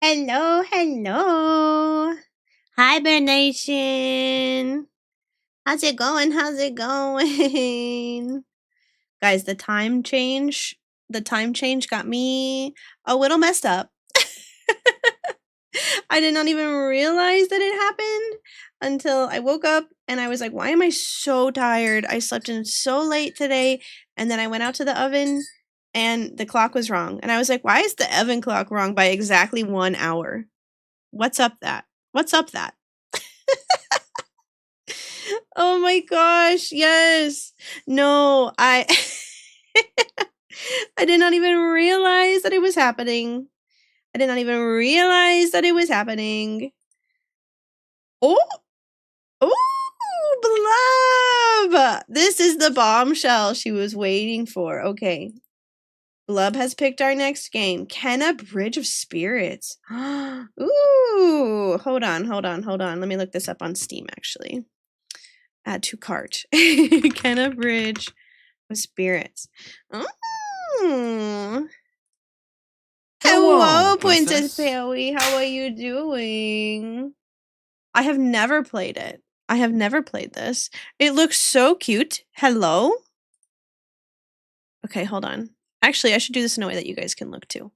Hello, hello. Hibernation. How's it going? How's it going? Guys, the time change got me a little messed up. I did not even realize that it happened until I woke up and I was like, why am I so tired? I slept in so late today. And then I went out to the oven and the clock was wrong. And I was like, why is the oven clock wrong by exactly 1 hour? What's up that? What's up that? Oh my gosh, yes. No, I I did not even realize that it was happening. I did not even realize that it was happening. Oh, oh, Blub! This is the bombshell she was waiting for. Okay. Blub has picked our next game. Kenna Bridge of Spirits. Ooh, hold on. Let me look this up on Steam, actually. Add to cart. Kenna Bridge of Spirits. Oh. Hello, Princess Perry. How are you doing? I have never played it. I have never played this. It looks so cute. Hello? Okay, hold on. Actually, I should do this in a way that you guys can look too.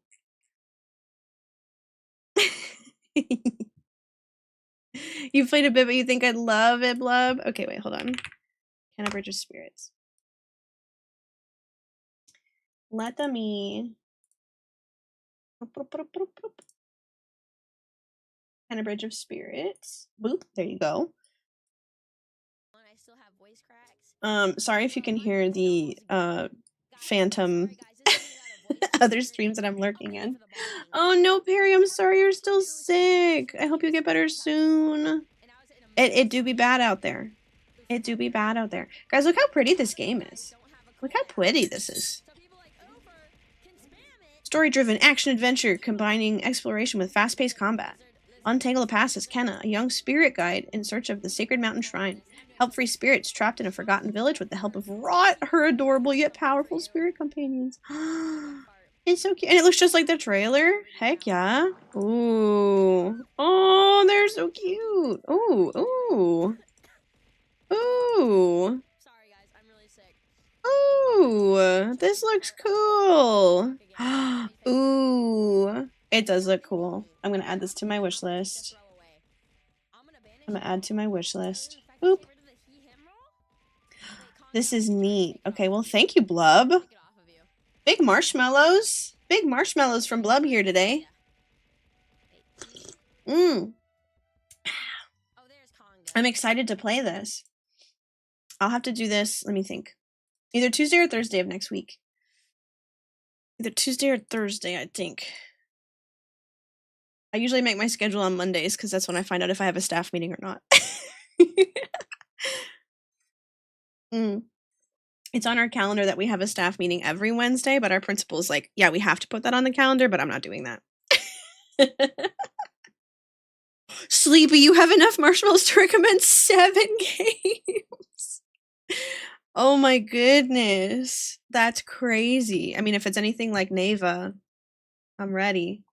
You played a bit, but you think I'd love it, Blub? Okay, wait, hold on. Kenna Bridge of Spirits. Let me. Kenna Bridge of Spirits. Boop, there you go. I still have voice cracks. Sorry if you can hear the phantom other streams that I'm lurking in. Oh no, Perry, I'm sorry you're still sick. I hope you get better soon. It do be bad out there. It do be bad out there. Guys, look how pretty this game is. Look how pretty this is. Story-driven action-adventure combining exploration with fast-paced combat. Untangle the past as Kenna, a young spirit guide in search of the sacred mountain shrine. Help free spirits trapped in a forgotten village with the help of Rot, her adorable yet powerful spirit companions. It's so cute. And it looks just like the trailer. Heck yeah. Ooh. Oh, they're so cute. Ooh, ooh. Ooh. Sorry guys, I'm really sick. Ooh, this looks cool. Ooh, it does look cool. I'm gonna add this to my wish list. I'm gonna add to my wish list. Boop. This is neat. Okay, well, thank you, Blub. Big marshmallows. Big marshmallows from Blub here today. I'm excited to play this. I'll have to do this, let me think. Either Tuesday or Thursday of next week. Either Tuesday or Thursday, I think. I usually make my schedule on Mondays because that's when I find out if I have a staff meeting or not. It's on our calendar that we have a staff meeting every Wednesday, but our principal is like, yeah, we have to put that on the calendar, but I'm not doing that. Sleepy, you have enough marshmallows to recommend 7 games. Oh my goodness. That's crazy. I mean, if it's anything like Neva, I'm ready.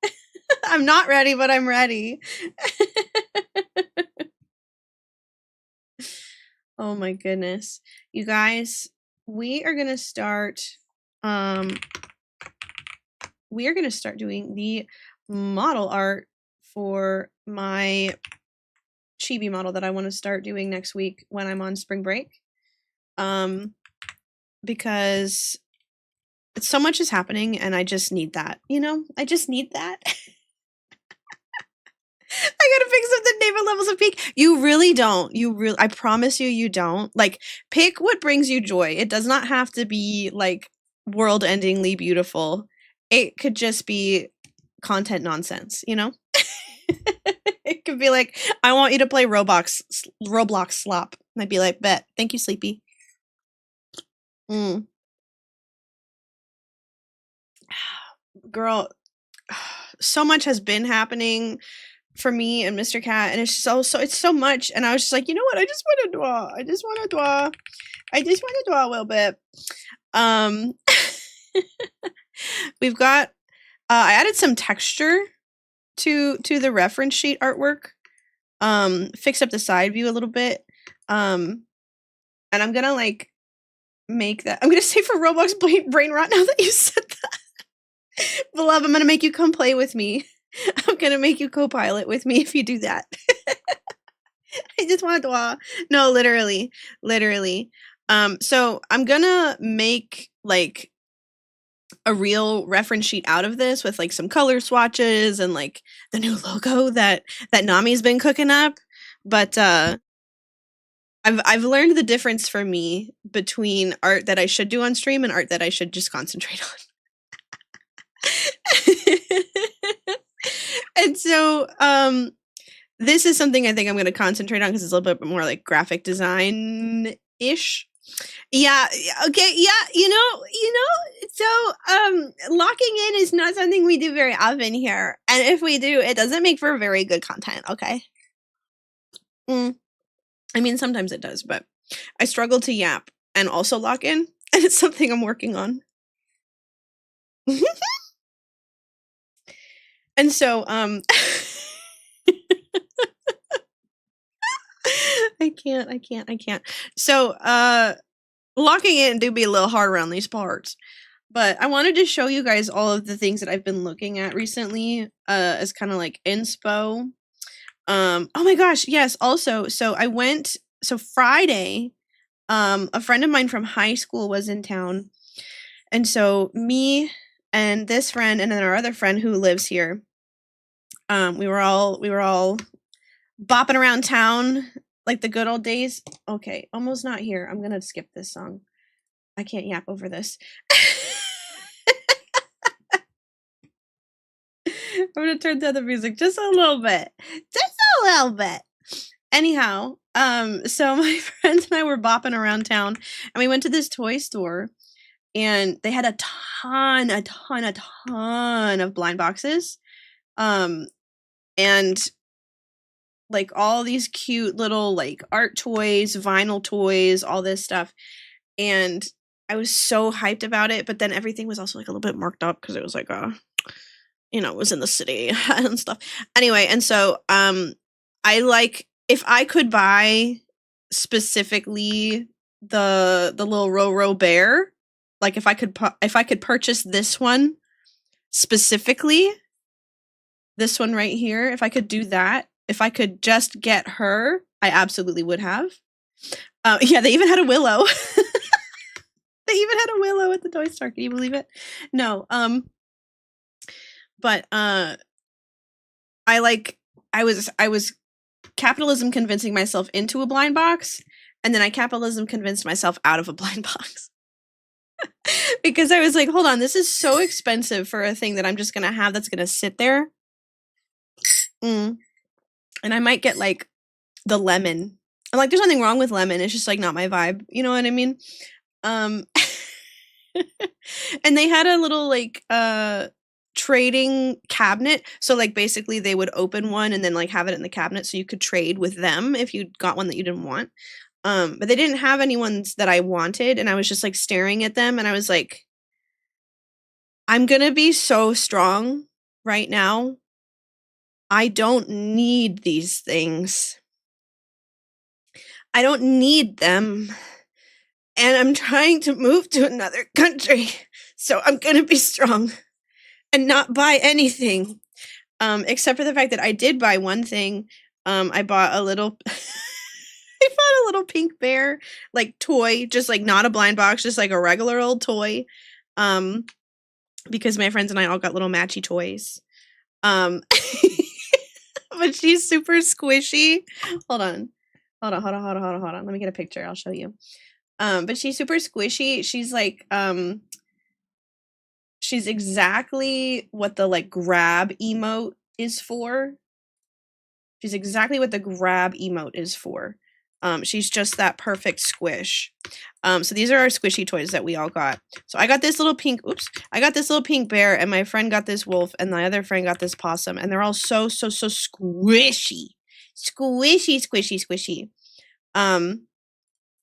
I'm not ready, but I'm ready. Oh my goodness. You guys, we are going to start doing the model art for my chibi model that I want to start doing next week when I'm on spring break. Because so much is happening and I just need that, you know? I just need that. I gotta pick something naval levels of peak. You really don't. I promise you don't. Like, pick what brings you joy. It does not have to be like world-endingly beautiful. It could just be content nonsense, you know? It could be like, I want you to play Roblox slop. And I'd be like, bet. Thank you, Sleepy. Girl, so much has been happening for me and Mr. Cat, and it's it's so much. And I was just like, you know what? I just want to draw. I just want to draw a little bit. We've got I added some texture to the reference sheet artwork. Fix up the side view a little bit. And I'm gonna like make that. I'm gonna say for Roblox brain rot now that you said that. Beloved, I'm gonna make you come play with me. I'm gonna make you co-pilot with me if you do that. I just want to no, literally. So I'm gonna make like a real reference sheet out of this with like some color swatches and like the new logo that Nami's been cooking up. But I've learned the difference for me between art that I should do on stream and art that I should just concentrate on. And so this is something I think I'm going to concentrate on because it's a little bit more like graphic design-ish. Yeah, okay, yeah, you know, so locking in is not something we do very often here. And if we do, it doesn't make for very good content, okay? I mean, sometimes it does, but I struggle to yap and also lock in, and it's something I'm working on. And so, I can't. So, locking in do be a little hard around these parts. But I wanted to show you guys all of the things that I've been looking at recently, as kind of like inspo. Oh my gosh, yes, also, so Friday, a friend of mine from high school was in town. And so me and this friend and then our other friend who lives here, we were all bopping around town like the good old days. Okay, almost not here. I'm gonna skip this song. I can't yap over this. I'm gonna turn down the music just a little bit. Anyhow, so my friends and I were bopping around town and we went to this toy store and they had a ton of blind boxes. And like all these cute little like art toys, vinyl toys, all this stuff. And I was so hyped about it, but then everything was also like a little bit marked up because it was like it was in the city and stuff. Anyway, and so I like if I could buy specifically the little Roro bear, like if I could purchase this one specifically, this one right here, if I could do that, if I could just get her, I absolutely would have. Yeah, they even had a willow. They even had a willow at the toy store. Can you believe it? No. But I was capitalism convincing myself into a blind box, and then I capitalism convinced myself out of a blind box. Because I was like, hold on, this is so expensive for a thing that I'm just gonna have that's gonna sit there. And I might get like the lemon. I'm like, there's nothing wrong with lemon. It's just like not my vibe. You know what I mean? And they had a little like trading cabinet. So like basically they would open one and then like have it in the cabinet so you could trade with them if you got one that you didn't want. But they didn't have any ones that I wanted, and I was just like staring at them and I was like, I'm gonna be so strong right now. I don't need these things. I don't need them. And I'm trying to move to another country. So I'm gonna be strong and not buy anything. Except for the fact that I did buy one thing. I bought a little I bought a little pink bear like toy, just like not a blind box, just like a regular old toy. Because my friends and I all got little matchy toys. But she's super squishy. Hold on. Let me get a picture. I'll show you. But she's super squishy. She's like, she's exactly what the like grab emote is for. She's exactly what the grab emote is for. She's just that perfect squish. So these are our squishy toys that we all got. So I got this little pink, I got this little pink bear, and my friend got this wolf, and my other friend got this possum, and they're all so squishy. Squishy.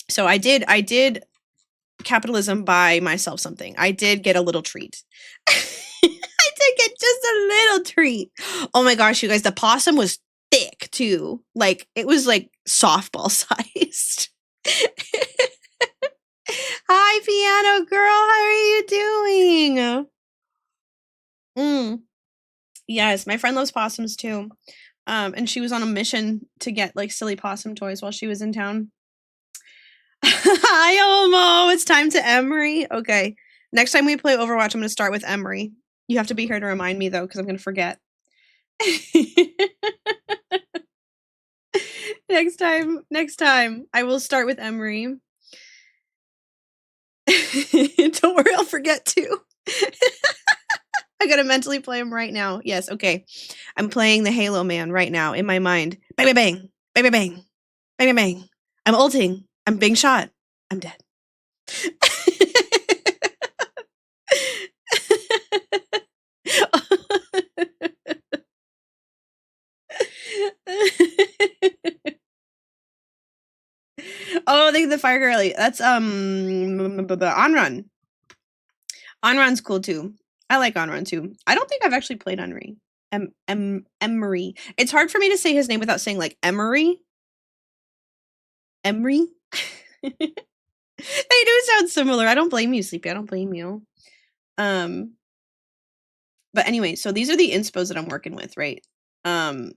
So I did capitalism buy myself something. I did get a little treat. I did get just just a little treat. Oh my gosh, you guys, the possum was thick too. Like it was like softball sized. Hi, piano girl. How are you doing? Yes, my friend loves possums too. And she was on a mission to get like silly possum toys while she was in town. Hi, Omo. It's time to Emery. Okay. Next time we play Overwatch, I'm going to start with Emery. You have to be here to remind me though, because I'm going to forget. Next time, I will start with Emery. Don't worry, I'll forget too. I gotta mentally play him right now. Yes, okay. I'm playing the Halo man right now in my mind. Bang, bang, bang. Bang, bang, bang. Bang, bang, bang. I'm ulting. I'm being shot. I'm dead. Oh, the fire girly. That's Onrun. Onrun's cool too. I like Onrun too. I don't think I've actually played Emery. Emery. It's hard for me to say his name without saying like Emery. Emery. They do sound similar. I don't blame you, Sleepy. I don't blame you. But anyway, so these are the inspos that I'm working with, right? I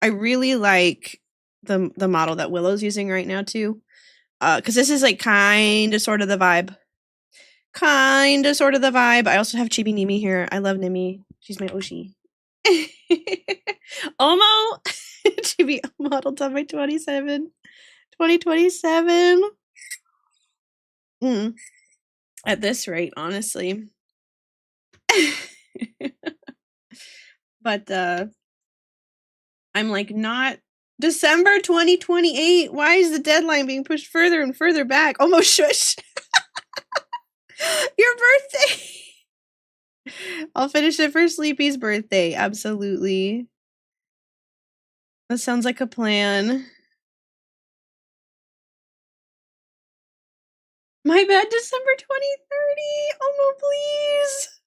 really like the model that Willow's using right now too. Because this is like kind of sort of the vibe. I also have Chibi Nimi here. I love Nimi. She's my Oshi. Omo! Chibi model on my 2027. At this rate, honestly. But I'm like, not December 2028. Why is the deadline being pushed further and further back? Almost shush. Your birthday. I'll finish it for Sleepy's birthday. Absolutely. That sounds like a plan. My bad, December 2030. Omo, please.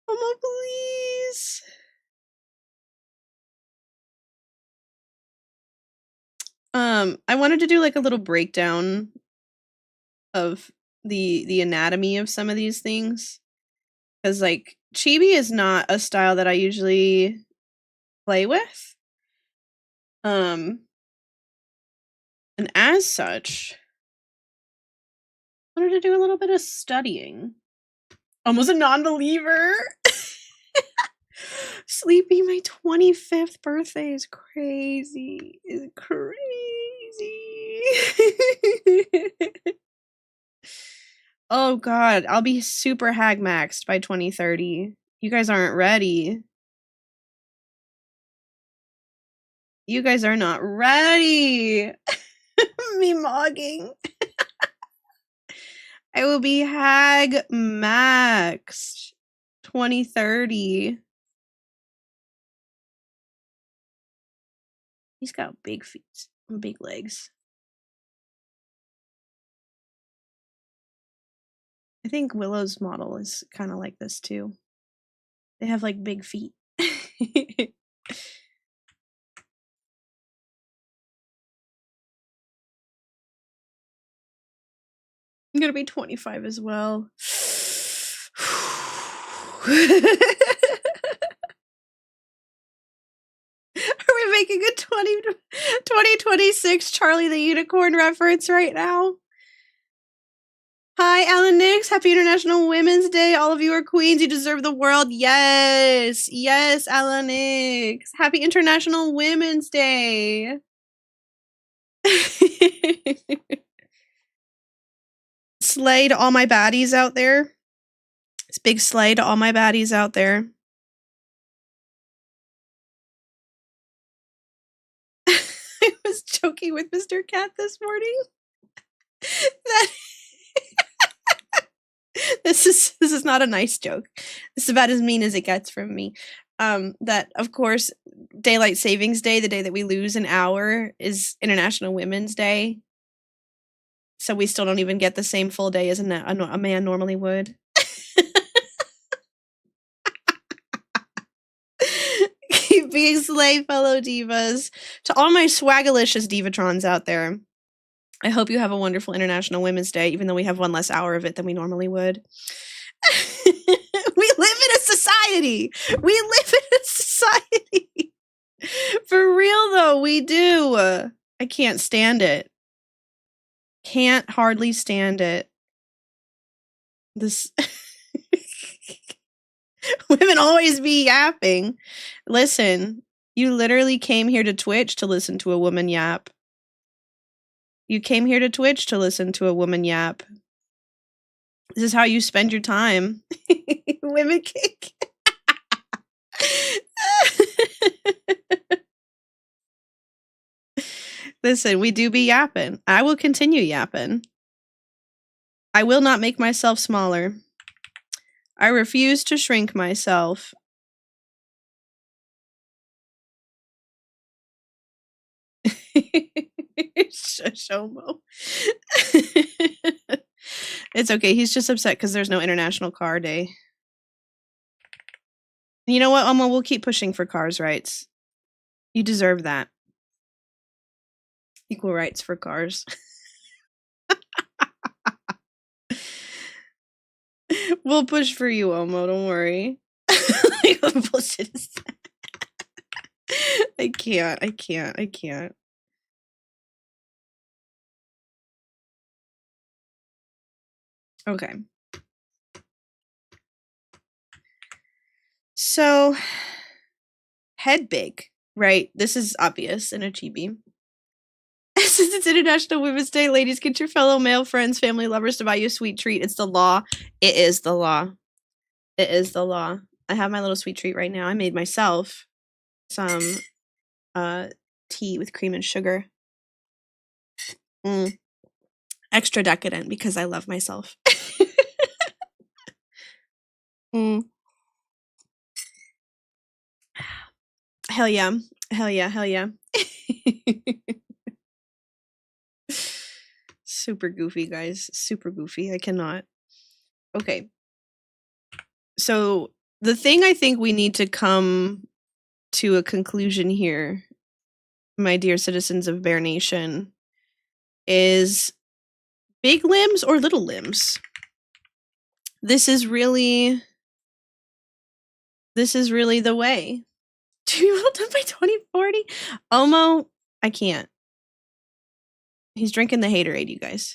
Omo, please. I wanted to do like a little breakdown of the anatomy of some of these things. Because like chibi is not a style that I usually play with. And as such, I wanted to do a little bit of studying. Almost a non-believer. Sleepy, my 25th birthday is crazy. It's crazy. Oh god, I'll be super hag maxed by 2030. You guys aren't ready. You guys are not ready. Me mogging. I will be hag maxed 2030. He's got big feet and big legs. I think Willow's model is kind of like this too. They have like big feet. I'm gonna be 25 as well. Are we making a 2026 Charlie the Unicorn reference right now? Hi, Alan Nix. Happy International Women's Day. All of you are queens. You deserve the world. Yes. Yes, Alan Nix. Happy International Women's Day. Slay to all my baddies out there. It's big slay to all my baddies out there. I was joking with Mr. Cat this morning. That this is not a nice joke. This is about as mean as it gets from me. That of course, Daylight Savings Day, the day that we lose an hour, is International Women's Day. So we still don't even get the same full day as a man normally would. Swinging sleigh, fellow divas. To all my swagalicious divatrons out there, I hope you have a wonderful International Women's Day, even though we have one less hour of it than we normally would. We live in a society. We live in a society. For real, though, we do. I can't stand it. Can't hardly stand it. This women always be yapping. Listen, you literally came here to Twitch to listen to a woman yap. You came here to Twitch to listen to a woman yap. This is how you spend your time. Women kick. Listen, we do be yapping. I will continue yapping. I will not make myself smaller. I refuse to shrink myself. Shoshomo. It's okay. He's just upset because there's no International Car Day. You know what, Omo? We'll keep pushing for cars' rights. You deserve that. Equal rights for cars. We'll push for you, Omo. Don't worry. What bullshit is that? I can't. Okay. So, head big, right? This is obvious in a chibi. Since it's International Women's Day, ladies, get your fellow male friends, family lovers to buy you a sweet treat. It's the law. It is the law. It is the law. I have my little sweet treat right now. I made myself some tea with cream and sugar. Extra decadent because I love myself. Hell yeah. Hell yeah. Hell yeah. Super goofy, guys. Super goofy. I cannot. Okay. So the thing I think we need to come to a conclusion here, my dear citizens of Bear Nation, is big limbs or little limbs. This is really the way. To be well done by 2040? Omo, I can't. He's drinking the haterade, you guys.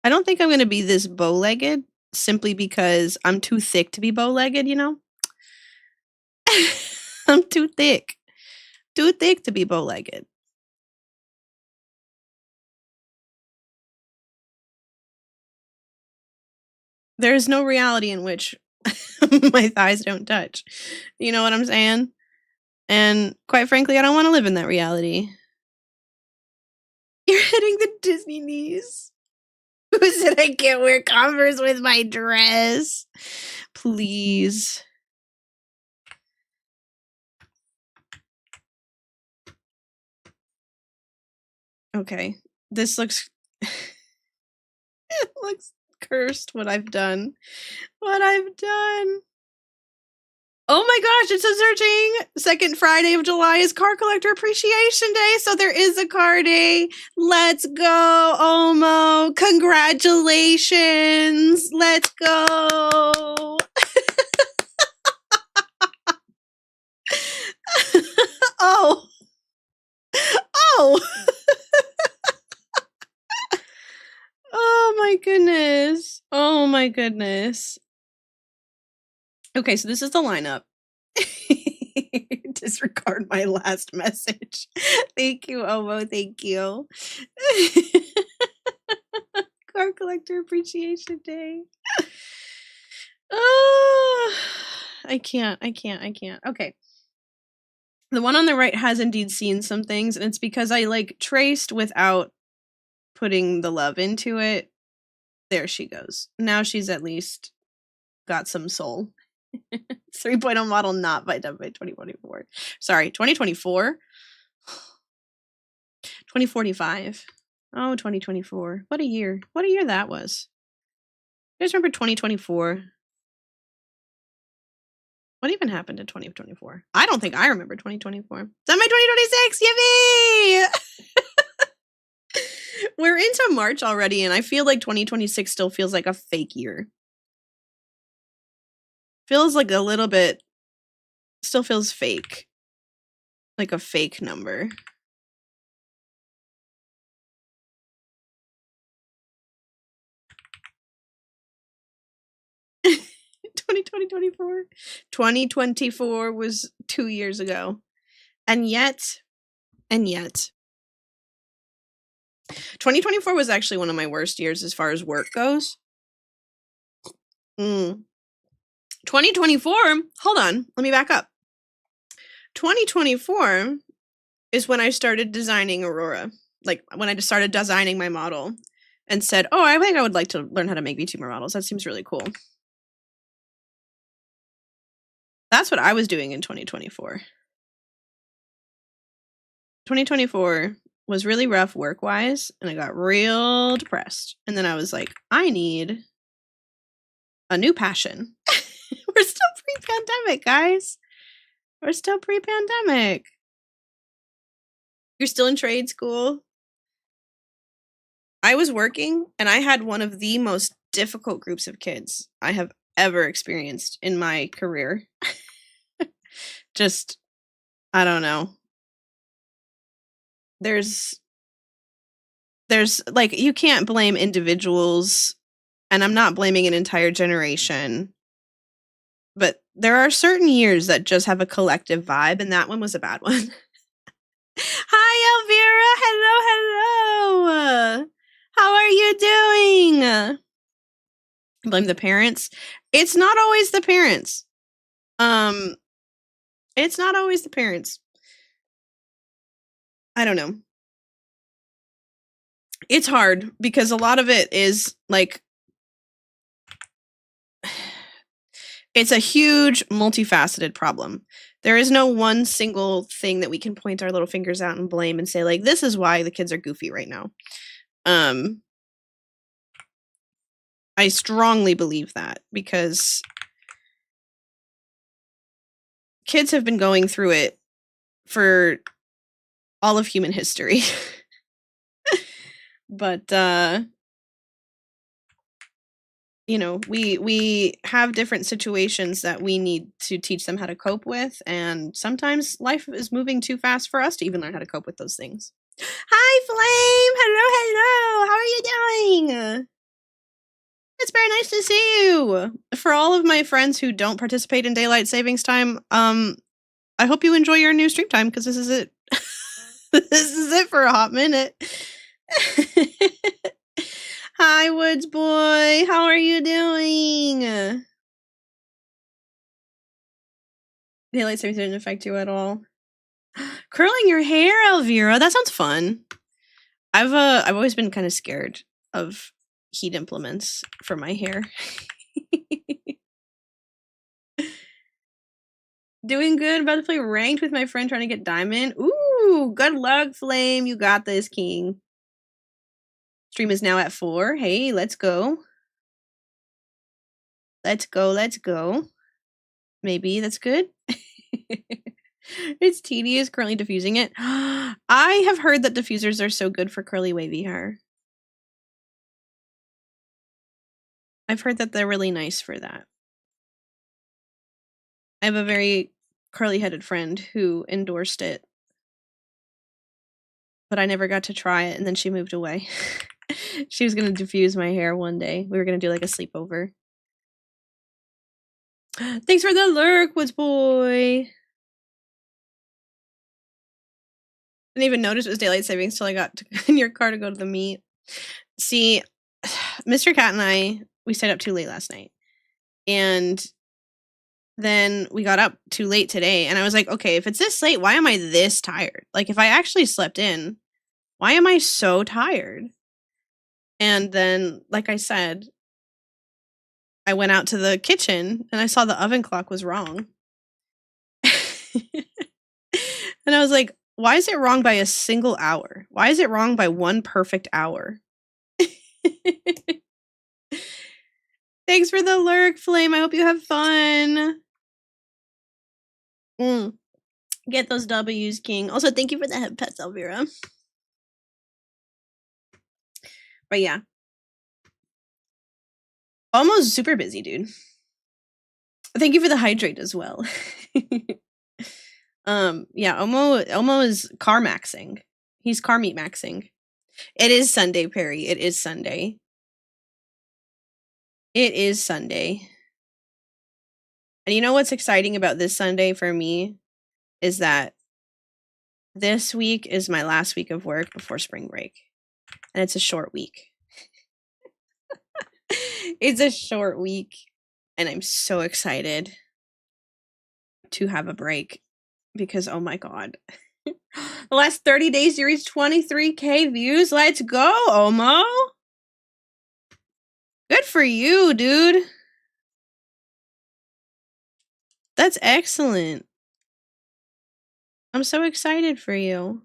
I don't think I'm going to be this bow-legged simply because I'm too thick to be bow-legged, you know? I'm too thick. Too thick to be bow-legged. There's no reality in which my thighs don't touch. You know what I'm saying? And quite frankly, I don't want to live in that reality. You're hitting the Disney knees. Who said I can't wear Converse with my dress? Please. Okay. This looks... it looks cursed, what I've done. What I've done. Oh my gosh, it's a searching second Friday of July is Car Collector Appreciation Day. So there is a car day. Let's go, Omo. Congratulations. Let's go. Oh. Oh. Oh my goodness. Oh my goodness. Okay, so this is the lineup. Disregard my last message. Thank you, Omo. Thank you. Car Collector Appreciation Day. Oh, I can't. Okay. The one on the right has indeed seen some things, and it's because I like traced without putting the love into it. There she goes. Now she's at least got some soul. 3.0 model not by done by 2024. Sorry, 2024? 2045. Oh, 2024. What a year. What a year that was. You guys remember 2024? What even happened in 2024? I don't think I remember 2024. It's on my 2026. Yippee! We're into March already, and I feel like 2026 still feels like a fake year. Feels like a little bit, still feels fake. Like a fake number. Twenty 2024 was 2 years ago. And yet, 2024 was actually one of my worst years as far as work goes. 2024, hold on, let me back up. 2024 is when I started designing Aurora. Like, when I just started designing my model and said, oh, I think I would like to learn how to make VTuber models. That seems really cool. That's what I was doing in 2024. 2024 was really rough work-wise, and I got real depressed. And then I was like, I need a new passion. We're still pre-pandemic, guys. We're still pre-pandemic. You're still in trade school. I was working, and I had one of the most difficult groups of kids I have ever experienced in my career. Just, I don't know. There's like, you can't blame individuals, and I'm not blaming an entire generation, but there are certain years that just have a collective vibe, and that one was a bad one. Hi, Elvira. Hello. How are you doing? Blame the parents. It's not always the parents. It's not always the parents. I don't know. It's hard because a lot of it is like, it's a huge multifaceted problem. There is no one single thing that we can point our little fingers out and blame and say, like, this is why the kids are goofy right now. I strongly believe that because kids have been going through it for all of human history. But you know, we have different situations that we need to teach them how to cope with, and sometimes life is moving too fast for us to even learn how to cope with those things. Hi, Flame! Hello! How are you doing? It's very nice to see you! For all of my friends who don't participate in daylight savings time, I hope you enjoy your new stream time, because this is it. This is it for a hot minute. Hi, Woods Boy. How are you doing? Daylight savings didn't affect you at all. Curling your hair, Elvira. That sounds fun. I've always been kind of scared of heat implements for my hair. Doing good. About to play ranked with my friend trying to get diamond. Ooh, good luck, Flame. You got this, King. Stream is now at 4. Hey, let's go. Let's go. Maybe that's good. It's tedious currently diffusing it. I have heard that diffusers are so good for curly wavy hair. I've heard that they're really nice for that. I have a very curly-headed friend who endorsed it, but I never got to try it, and then she moved away. She was going to diffuse my hair one day. We were going to do like a sleepover. Thanks for the lurk, Woods Boy. Didn't even notice it was daylight savings till I got in your car to go to the meet. See, Mr. Cat and I, we stayed up too late last night. And then we got up too late today. And I was like, okay, if it's this late, why am I this tired? Like, if I actually slept in, why am I so tired? And then, like I said, I went out to the kitchen and I saw the oven clock was wrong. And I was like, Why is it wrong by a single hour? Why is it wrong by one perfect hour? Thanks for the lurk, Flame. I hope you have fun. Get those W's, King. Also, thank you for the head pets, Elvira. But yeah. Almost super busy, dude. Thank you for the hydrate as well. Yeah, Omo is car maxing. He's car meat maxing. It is Sunday, Perry. It is Sunday. It is Sunday. And you know what's exciting about this Sunday for me is that this week is my last week of work before spring break. And it's a short week. It's a short week. And I'm so excited to have a break because, oh my God. The last 30 days, you reached 23K views. Let's go, Omo. Good for you, dude. That's excellent. I'm so excited for you.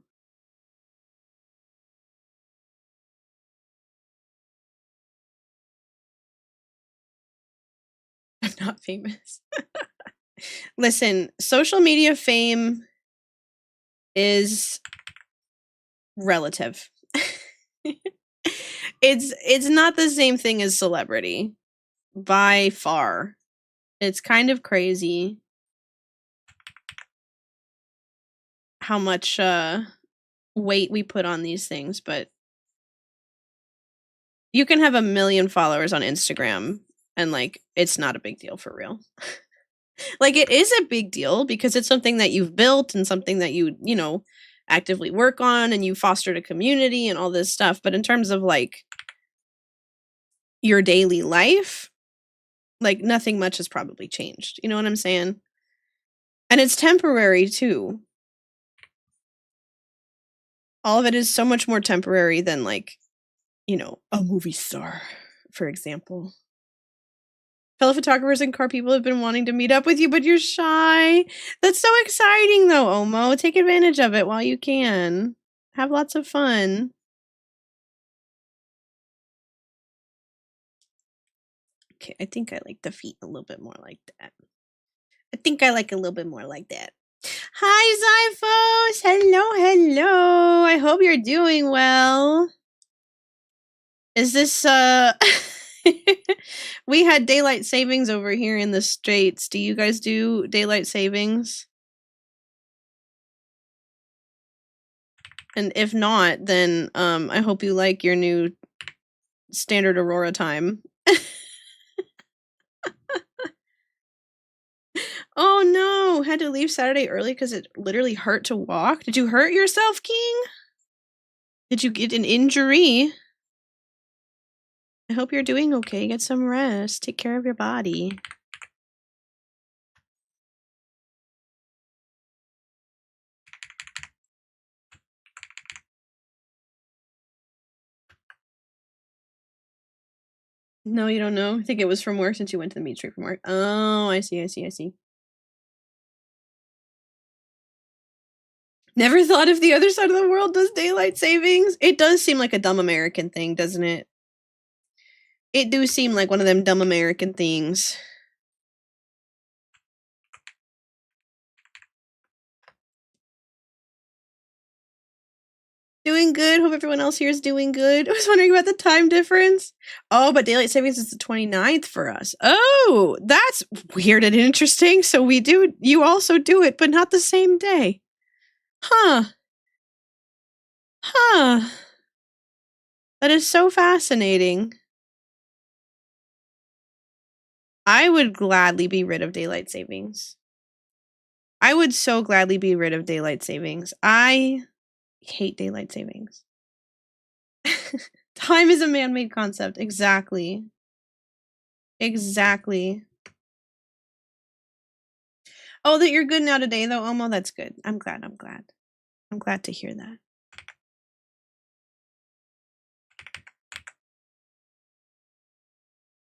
I'm not famous. Listen, social media fame is relative. It's not the same thing as celebrity by far. It's kind of crazy how much weight we put on these things, but you can have 1 million followers on Instagram and like it's not a big deal for real. Like it is a big deal because it's something that you've built and something that you know, actively work on and you fostered a community and all this stuff. But in terms of like your daily life, like nothing much has probably changed. You know what I'm saying? And it's temporary too. All of it is so much more temporary than like, you know, a movie star, for example. Fellow photographers and car people have been wanting to meet up with you, but you're shy. That's so exciting though, Omo. Take advantage of it while you can. Have lots of fun. Okay, I think I like the feet a little bit more like that. I think I like a little bit more like that. Hi, Zyphos! Hello, hello! I hope you're doing well. Is this, we had daylight savings over here in the States. Do you guys do daylight savings? And if not, then I hope you like your new standard Aurora time. Oh no, had to leave Saturday early because it literally hurt to walk. Did you hurt yourself, King? Did you get an injury? I hope you're doing okay. Get some rest. Take care of your body. No, you don't know? I think it was from work since you went to the meat street from work. Oh, I see. Never thought if the other side of the world does daylight savings. It does seem like a dumb American thing, doesn't it? It do seem like one of them dumb American things. Doing good. Hope everyone else here is doing good. I was wondering about the time difference. Oh, but daylight savings is the 29th for us. Oh, that's weird and interesting. So you also do it, but not the same day. Huh. That is so fascinating. I would gladly be rid of daylight savings. I would so gladly be rid of daylight savings. I hate daylight savings. Time is a man-made concept. Exactly. Oh, that you're good now today, though, Omo. That's good. I'm glad. I'm glad to hear that.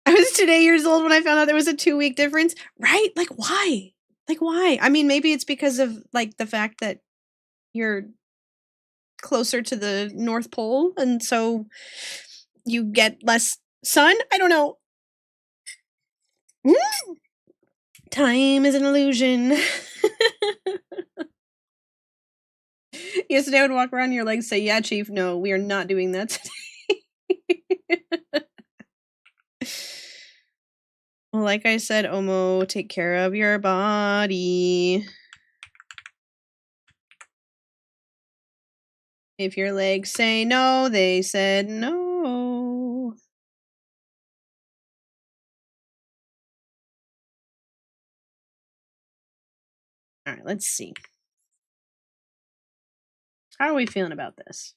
I was 2 years old when I found out there was a 2-week difference. Right? Like, why? I mean, maybe it's because of, like, the fact that, you're closer to the North Pole, and so you get less sun? I don't know. Time is an illusion. Yesterday I would walk around your legs and say, yeah, Chief, no, we are not doing that today. Well, like I said, Omo, take care of your body. If your legs say no, they said no. All right, let's see. How are we feeling about this?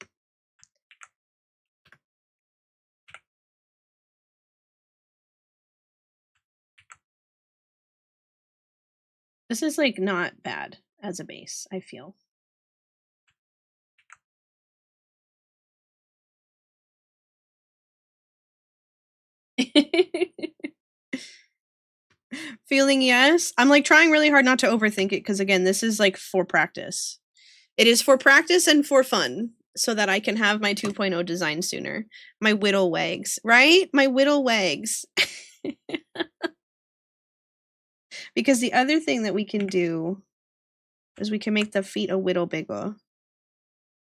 This is like not bad as a base, I feel. Feeling yes. I'm like trying really hard not to overthink it because again, this is like for practice. It is for practice and for fun so that I can have my 2.0 design sooner. My whittle wags, right? My whittle wags. Because the other thing that we can do is we can make the feet a whittle bigger.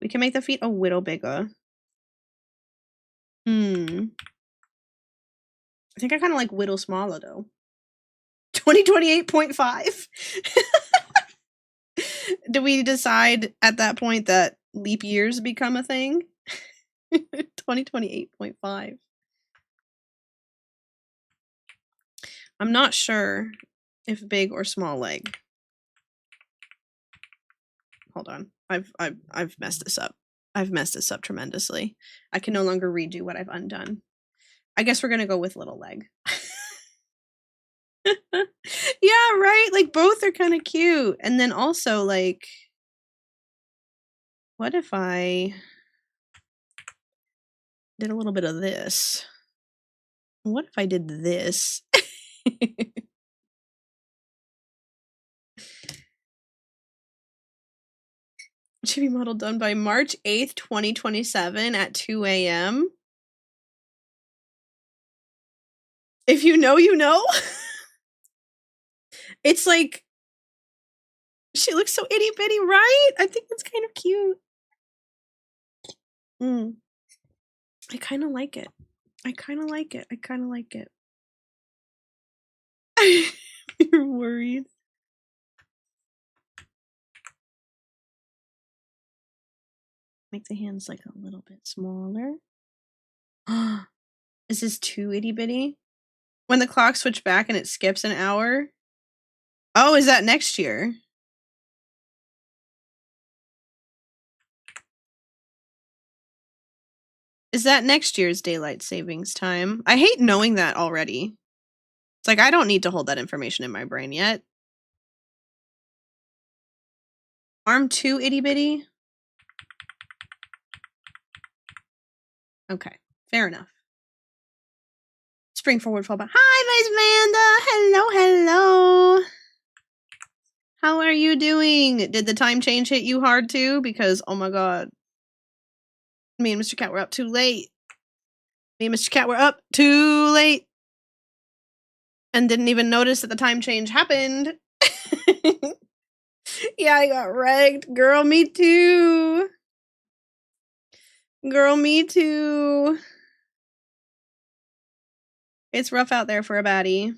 We can make the feet a whittle bigger. I think I kind of like whittle smaller though. 2028.5. Do we decide at that point that leap years become a thing? 2028.5. I'm not sure if big or small leg. Hold on. I've messed this up. I've messed this up tremendously. I can no longer redo what I've undone. I guess we're gonna go with little leg. Yeah, right? Like both are kind of cute. And then also like what if I did a little bit of this? What if I did this? Chibi model done by March 8th, 2027 at 2 a.m. If you know, you know. It's like, she looks so itty bitty, right? I think it's kind of cute. I kind of like it. I kind of like it. I kind of like it. You're worried. Make the hands like a little bit smaller. Is this too itty bitty? When the clock switch back and it skips an hour? Oh, is that next year? Is that next year's daylight savings time? I hate knowing that already. It's like I don't need to hold that information in my brain yet. Arm too itty bitty? Okay, fair enough. Spring forward, fall back. Hi, Vice Vanda. Hello, hello. How are you doing? Did the time change hit you hard too? Because, oh my god. Me and Mr. Cat were up too late. Me and Mr. Cat were up too late. And didn't even notice that the time change happened. Yeah, I got wrecked. Girl, me too. Girl, me too. It's rough out there for a baddie.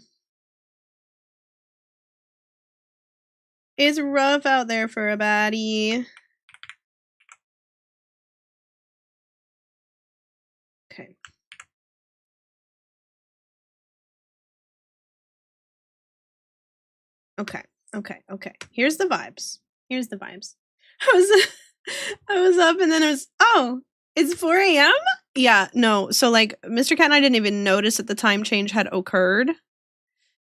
It's rough out there for a baddie. Okay. Okay. Okay. Okay. Here's the vibes. Here's the vibes. I was up and then it was, oh, it's 4 a.m.? Yeah, no. So like Mr. Cat and I didn't even notice that the time change had occurred.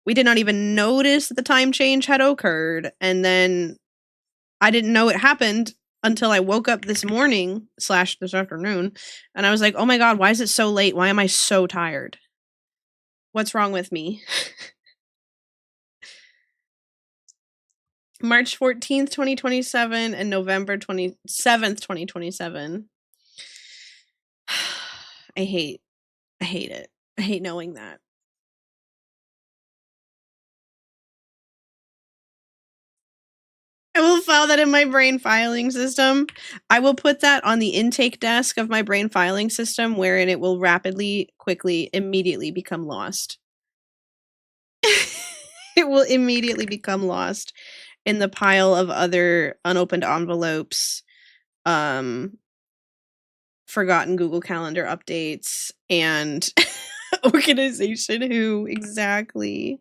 We did not even notice that the time change had occurred. And then I didn't know it happened until I woke up this morning / this afternoon. And I was like, oh my God, why is it so late? Why am I so tired? What's wrong with me? March 14th, 2027 and November 27th, 2027. I hate it. I hate knowing that. I will file that in my brain filing system. I will put that on the intake desk of my brain filing system, wherein it will rapidly, quickly, immediately become lost. It will immediately become lost in the pile of other unopened envelopes, forgotten Google Calendar updates, and organization who exactly.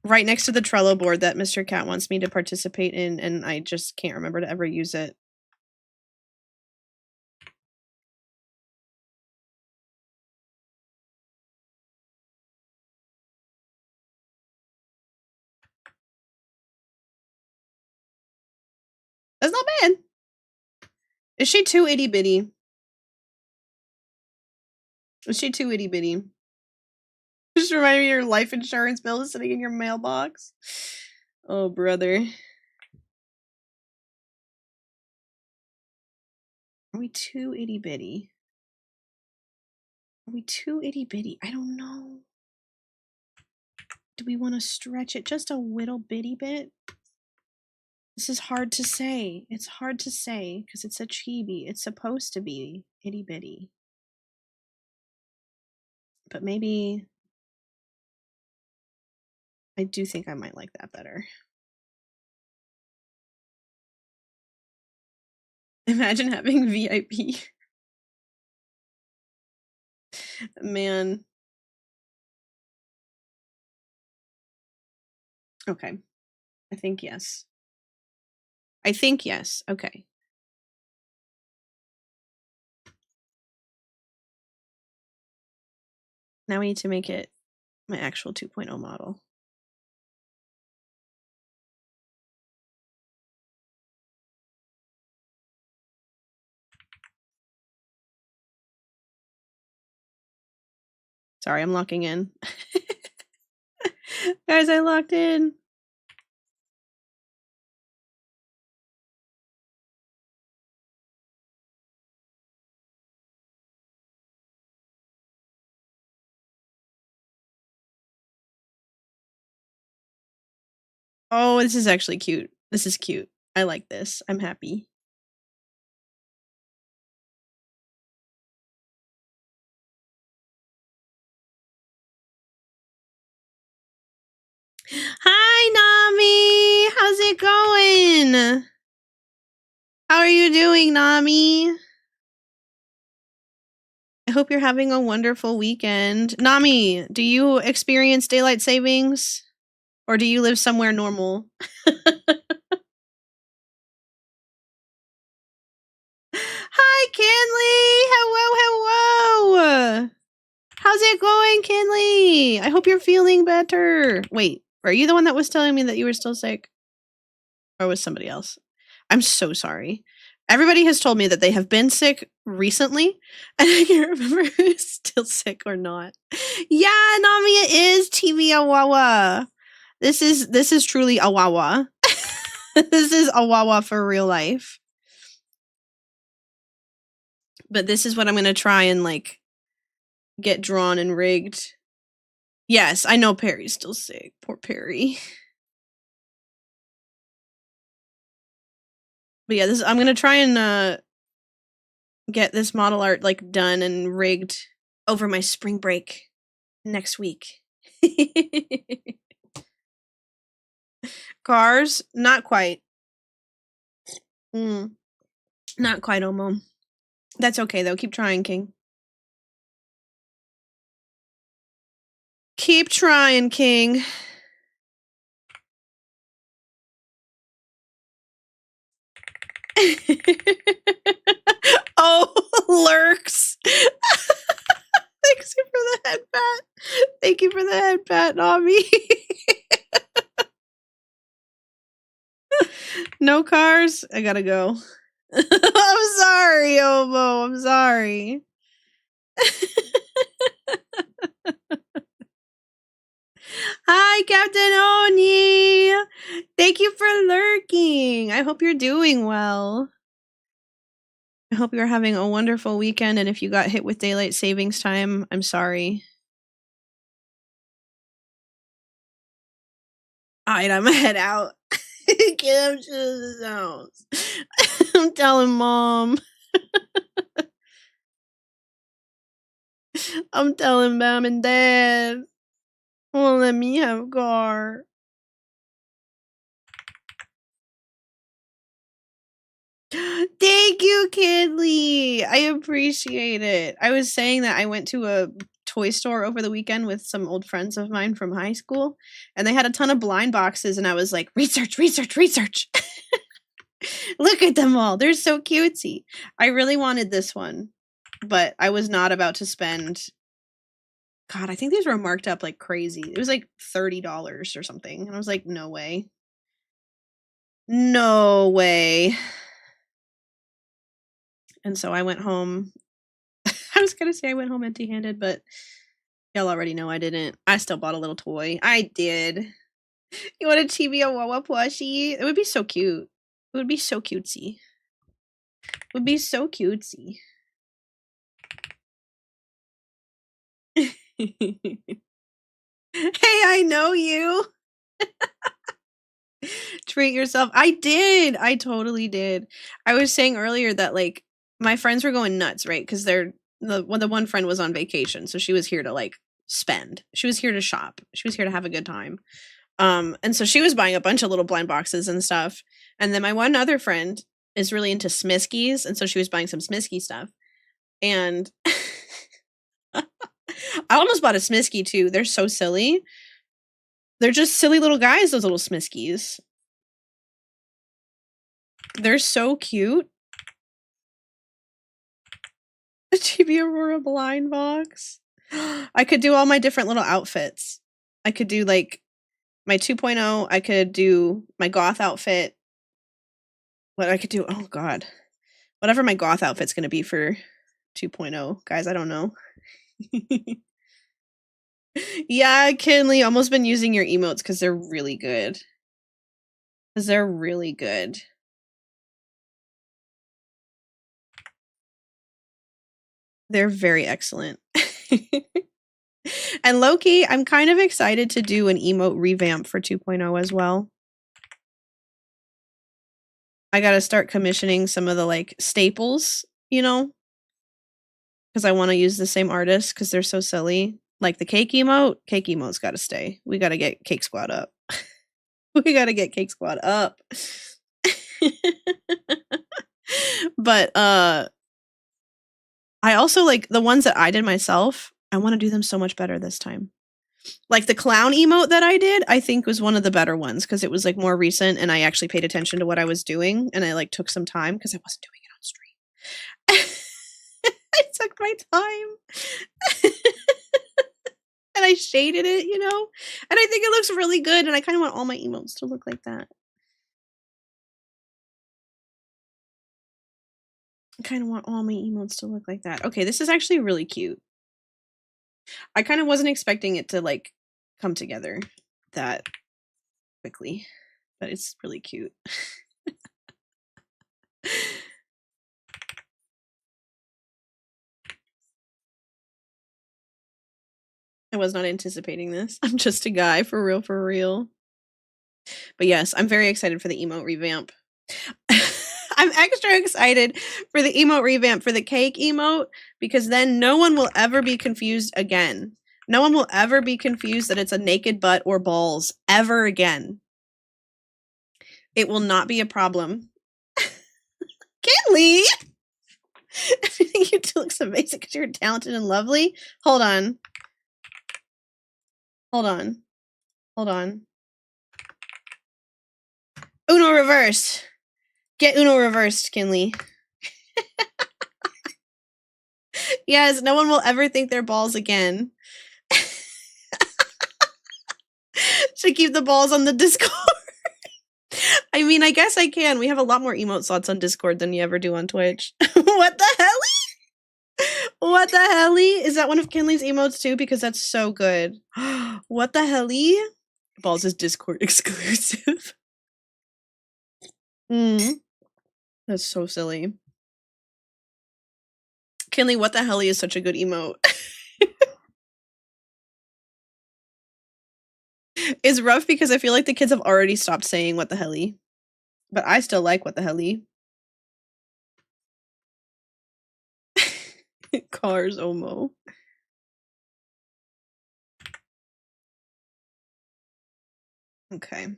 Right next to the Trello board that Mr. Cat wants me to participate in, and I just can't remember to ever use it. That's not bad. Is she too itty bitty? Is she too itty bitty? Just remind me your life insurance bill is sitting in your mailbox. Oh, brother. Are we too itty bitty? Are we too itty bitty? I don't know. Do we want to stretch it just a little bitty bit? This is hard to say. It's hard to say because it's a chibi. It's supposed to be itty bitty. But maybe I do think I might like that better. Imagine having VIP. Man. Okay. I think yes. I think yes. Okay. Now we need to make it my actual 2.0 model. Sorry, I'm locking in. Guys, I locked in. Oh, this is actually cute. This is cute. I like this. I'm happy. Hi, Nami. How's it going? How are you doing, Nami? I hope you're having a wonderful weekend. Nami, do you experience daylight savings? Or do you live somewhere normal? Hi, Kinley! Hello! How's it going, Kinley? I hope you're feeling better. Wait, are you the one that was telling me that you were still sick? Or was somebody else? I'm so sorry. Everybody has told me that they have been sick recently, and I can't remember if it's still sick or not. Yeah, Nami, it is TV Awawa. This is truly Awawa. This is Awawa for real life. But this is what I'm gonna try and like get drawn and rigged. Yes, I know Perry's still sick. Poor Perry. But yeah, I'm gonna try and get this model art like done and rigged over my spring break next week. Cars? Not quite. Not quite, Omo. That's okay though. Keep trying, King. Keep trying, King. Oh, lurks. Thanks for the head pat. Thank you for the head pat, Nami. No cars? I gotta go. I'm sorry, Omo. I'm sorry. Hi, Captain Oni. Thank you for lurking. I hope you're doing well. I hope you're having a wonderful weekend, and if you got hit with daylight savings time, I'm sorry. Alright, I'm gonna head out. Get him to the house. I'm telling mom. I'm telling mom and dad. Won't let me have a car. Thank you, Kidley. I appreciate it. I was saying that I went to a toy store over the weekend with some old friends of mine from high school, and they had a ton of blind boxes, and I was like, research. Look at them all. They're so cutesy. I really wanted this one, but I was not about to spend. God, I think these were marked up like crazy. It was like $30 or something. And I was like, no way. No way. And so I went home. I was going to say I went home empty-handed, but y'all already know I didn't. I still bought a little toy. I did. You want a chibi Wawa plushie? It would be so cute. It would be so cutesy. It would be so cutesy. Hey, I know you. Treat yourself. I did. I totally did. I was saying earlier that like my friends were going nuts, right? Because the one friend was on vacation, so she was here to like spend. She was here to shop. She was here to have a good time. And so she was buying a bunch of little blind boxes and stuff. And then my one other friend is really into Smiskies, and so she was buying some Smisky stuff. And I almost bought a Smisky too. They're so silly. They're just silly little guys, those little Smiskies. They're so cute. The Chibi Aurora blind box. I could do all my different little outfits. I could do like my 2.0. I could do my goth outfit. What I could do, oh god. Whatever my goth outfit's gonna be for 2.0. Guys, I don't know. Yeah, Kinley, almost been using your emotes because they're really good. Because they're really good. They're very excellent. And Loki, I'm kind of excited to do an emote revamp for 2.0 as well. I gotta start commissioning some of the like staples, you know? Because I want to use the same artists because they're so silly. Like the cake emote's gotta stay. We gotta get Cake Squad up. We gotta get Cake Squad up. But I also like the ones that I did myself. I want to do them so much better this time. Like the clown emote that I did, I think was one of the better ones because it was like more recent and I actually paid attention to what I was doing and I like took some time because I wasn't doing it on stream. I took my time. And I shaded it, you know? And I think it looks really good and I kind of want all my emotes to look like that. I kind of want all my emotes to look like that. Okay, this is actually really cute. I kind of wasn't expecting it to like come together that quickly, but it's really cute. I was not anticipating this. I'm just a guy, for real, for real. But yes, I'm very excited for the emote revamp. I'm extra excited for the emote revamp for the cake emote because then no one will ever be confused again. No one will ever be confused that it's a naked butt or balls ever again. It will not be a problem. Kinley! Everything you do looks amazing because you're talented and lovely. Hold on. Hold on. Hold on. Uno reversed. Get Uno reversed, Kinley. Yes, no one will ever think they're balls again. Should keep the balls on the Discord. I mean, I guess I can. We have a lot more emote slots on Discord than you ever do on Twitch. What the hell? What the hell? Is that one of Kinley's emotes too? Because that's so good. What the hell? Balls is Discord exclusive. That's so silly. Kinley, what the hell is such a good emote? It's rough because I feel like the kids have already stopped saying what the helly. But I still like what the helly. Cars, Omo. Okay.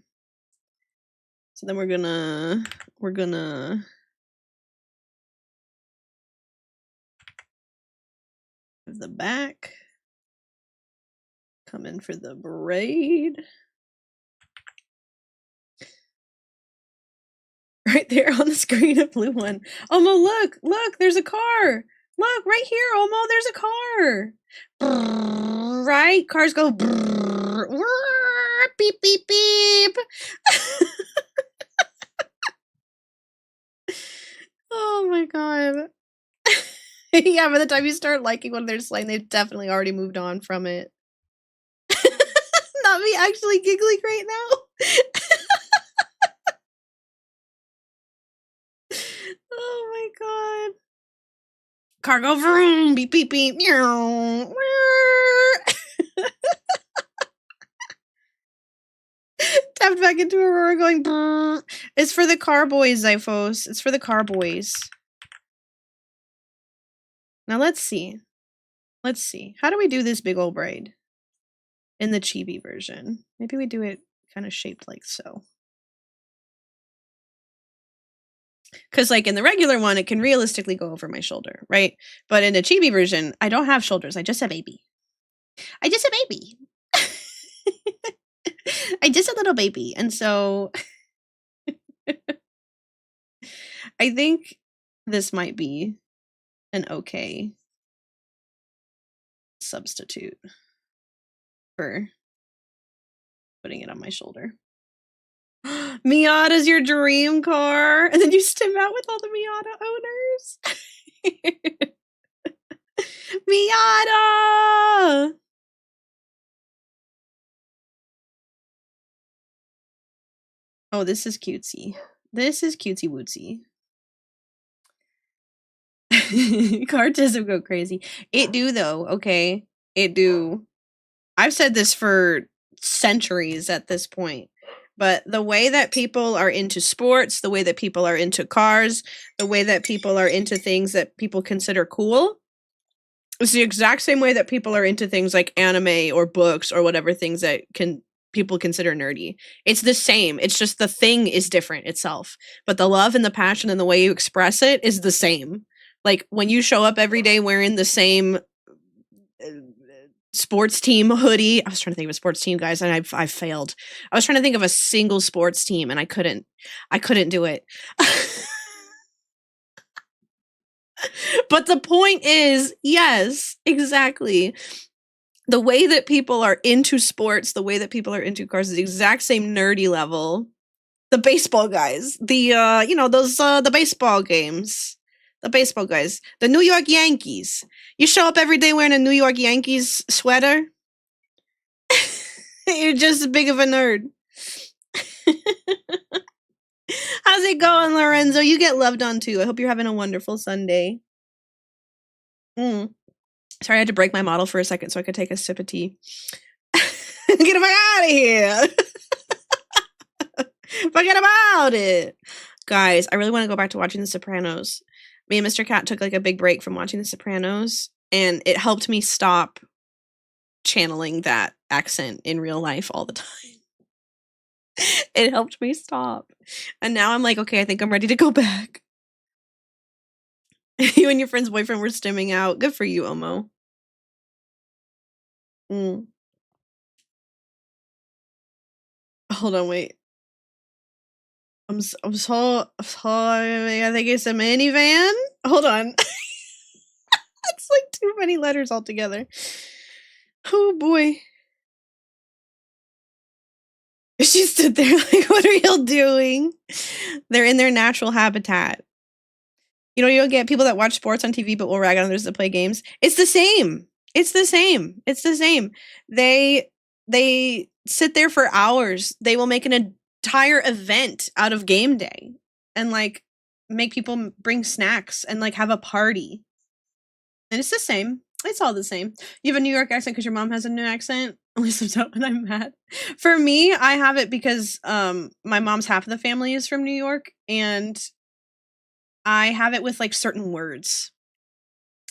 So then we're gonna the back. Come in for the braid. Right there on the screen, a blue one. Omo, look, there's a car. Look, right here, Omo, there's a car. Brrr, right? Cars go brrr, whirr, beep, beep, beep. Oh my god. Yeah, by the time you start liking what they're slaying, they've definitely already moved on from it. Not me actually giggling right now. Oh my god. Car go vroom, beep, beep, beep, meow. Tapped back into Aurora going brrr. It's for the car boys, Zyphos. It's for the car boys. Now let's see. Let's see. How do we do this big old braid? In the chibi version. Maybe we do it kind of shaped like so. Because like in the regular one, it can realistically go over my shoulder, right? But in the chibi version, I don't have shoulders. I just have baby. I just a baby. I just a little baby. And so I think this might be an okay substitute for putting it on my shoulder. Miata's your dream car. And then you stim out with all the Miata owners. Miata! Oh, this is cutesy. This is cutesy wootsy. Cartism go crazy. It do though, okay? It do. I've said this for centuries at this point. But the way that people are into sports, the way that people are into cars, the way that people are into things that people consider cool, it's the exact same way that people are into things like anime or books or whatever things that people consider nerdy. It's the same. It's just the thing is different itself. But the love and the passion and the way you express it is the same. Like when you show up every day wearing the same sports team hoodie. I was trying to think of a sports team, guys, and I failed. I was trying to think of a single sports team and I couldn't do it. But the point is, yes, exactly. The way that people are into sports, the way that people are into cars is the exact same nerdy level. The baseball guys, the the baseball games. The baseball guys, the New York Yankees. You show up every day wearing a New York Yankees sweater. You're just as big of a nerd. How's it going, Lorenzo? You get loved on too. I hope you're having a wonderful Sunday. Sorry, I had to break my model for a second so I could take a sip of tea. Get the fuck out of here. Forget about it. Guys, I really want to go back to watching The Sopranos. Me and Mr. Cat took like a big break from watching The Sopranos, and it helped me stop channeling that accent in real life all the time. It helped me stop. And now I'm like, okay, I think I'm ready to go back. You and your friend's boyfriend were stimming out. Good for you, Omo. Hold on, wait. I'm sorry. I think it's a minivan. Hold on. That's like too many letters altogether. Oh boy. She stood there like, what are y'all doing? They're in their natural habitat. You know, you'll get people that watch sports on TV but will rag on others that play games. It's the same. It's the same. It's the same. They sit there for hours. They will make an entire event out of game day. and like make people bring snacks and like have a party. And it's the same. It's all the same. You have a New York accent because your mom has a new accent. At least I'm not when I'm mad. For me, I have it because my mom's half of the family is from New York, and I have it with like certain words.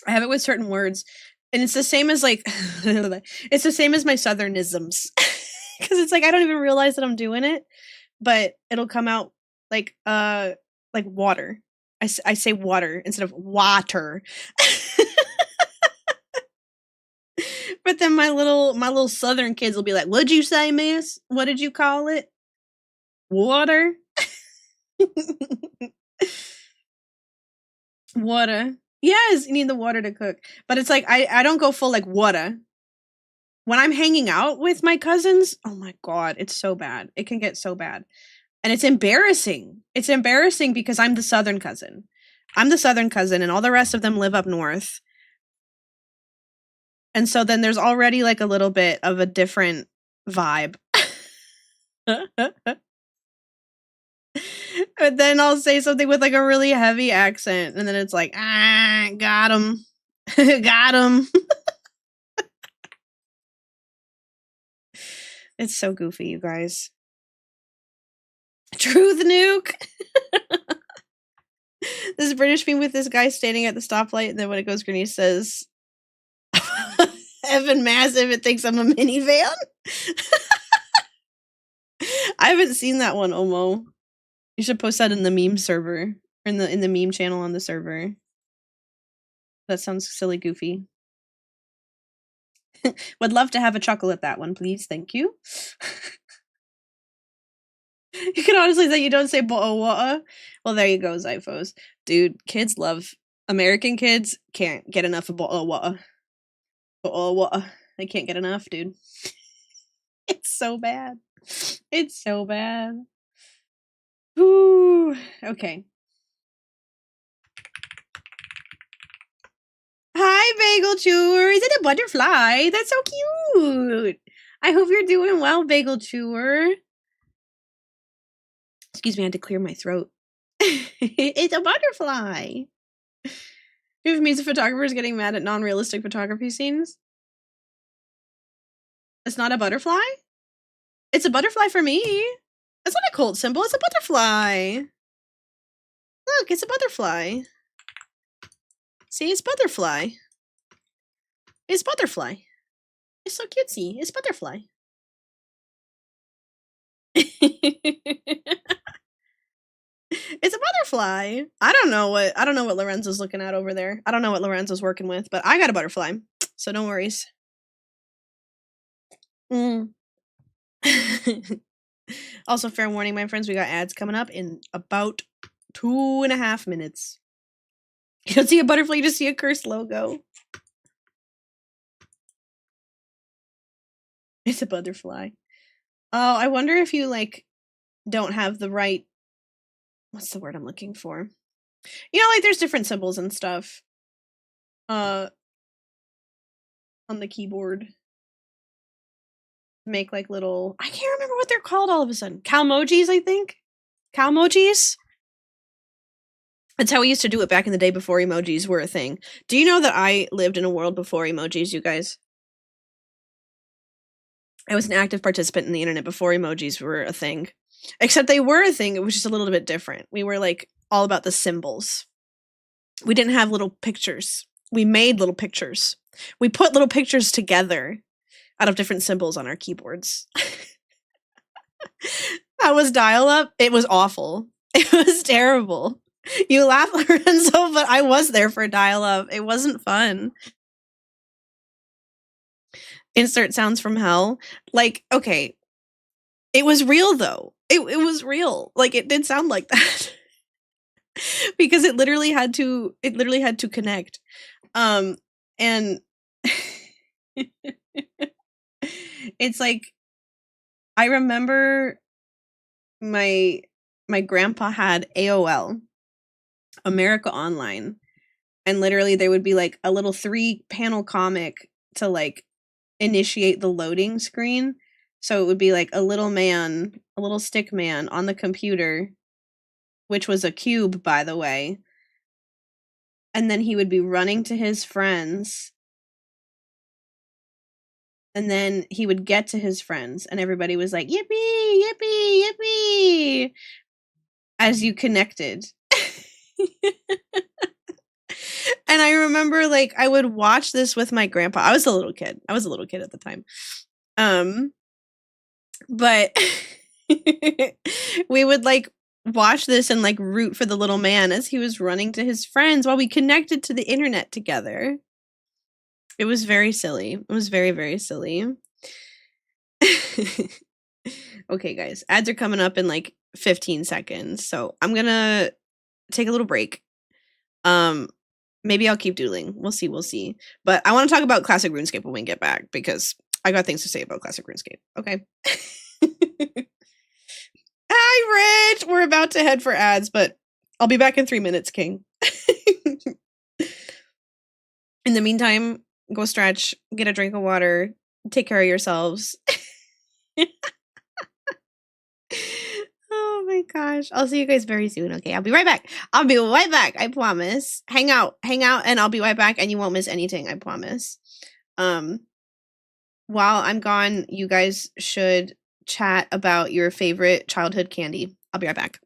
I have it with certain words, and it's the same as like it's the same as my southernisms because it's like I don't even realize that I'm doing it, but it'll come out like water. I say water instead of water. But then my little southern kids will be like, "What'd you say, miss? What did you call it? Water?" Water. Yes, you need the water to cook. But it's like I don't go full like water. When I'm hanging out with my cousins, oh my god, it's so bad. It can get so bad. And it's embarrassing. It's embarrassing because I'm the southern cousin. I'm the southern cousin and all the rest of them live up north. And so then there's already like a little bit of a different vibe. But then I'll say something with like a really heavy accent, and then it's like, got him. Got him. It's so goofy, you guys. Truth nuke. This British meme with this guy standing at the stoplight, and then when it goes green, he says, Evan Massive, it thinks I'm a minivan. I haven't seen that one, Omo. You should post that in the meme server, or in the meme channel on the server. That sounds silly goofy. Would love to have a chuckle at that one, please. Thank you. You can honestly say you don't say bottle water. Well, there you go, Zyphos. Dude, kids love American kids can't get enough of bottle of water. Bottle of water. They can't get enough, dude. It's so bad. It's so bad. Ooh. Okay. Hi, Bagel Chewer. Is it a butterfly? That's so cute. I hope you're doing well, Bagel Chewer. Excuse me, I had to clear my throat. It's a butterfly. If music photographers getting mad at non-realistic photography scenes. It's not a butterfly? It's a butterfly for me. It's not a cult symbol, it's a butterfly. Look, it's a butterfly. See, it's butterfly. It's butterfly. It's so cutesy. It's butterfly. It's a butterfly. I don't know what Lorenzo's looking at over there. I don't know what Lorenzo's working with, but I got a butterfly. So no worries. Also, fair warning, my friends, we got ads coming up in about 2.5 minutes. You don't see a butterfly, you just see a cursed logo. It's a butterfly. Oh, I wonder if you like don't have the right, what's the word I'm looking for? You know, like there's different symbols and stuff on the keyboard. Make like little, I can't remember what they're called all of a sudden. Calmojis, I think. Calmojis? That's how we used to do it back in the day before emojis were a thing. Do you know that I lived in a world before emojis, you guys? I was an active participant in the internet before emojis were a thing. Except they were a thing, it was just a little bit different. We were like all about the symbols. We didn't have little pictures. We made little pictures. We put little pictures together out of different symbols on our keyboards. That was dial-up. It was awful. It was terrible. You laugh, Lorenzo, but I was there for dial-up. It wasn't fun. Insert sounds from hell. Like, okay. It was real though. It was real. Like it did sound like that. Because it literally had to connect. And it's like I remember my grandpa had AOL, America Online, and literally there would be like a little 3-panel comic to like initiate the loading screen. So it would be like a little stick man on the computer which was a cube, by the way. And then he would be running to his friends. And then he would get to his friends, and everybody was like, yippee, yippee, yippee, as you connected. And I remember, like, I would watch this with my grandpa. I was a little kid at the time. But we would, like, watch this and, like, root for the little man as he was running to his friends while we connected to the internet together. It was very silly. It was very, very silly. Okay, guys. Ads are coming up in, like, 15 seconds. So I'm gonna take a little break. Maybe I'll keep doodling. We'll see. But I want to talk about Classic RuneScape when we get back, because I got things to say about Classic RuneScape. Okay. Hi, Rich! We're about to head for ads, but I'll be back in 3 minutes, King. In the meantime, go stretch, get a drink of water, take care of yourselves. Oh my gosh. I'll see you guys very soon. Okay, I'll be right back. I promise. Hang out, and I'll be right back, and you won't miss anything, I promise. While I'm gone, you guys should chat about your favorite childhood candy. I'll be right back.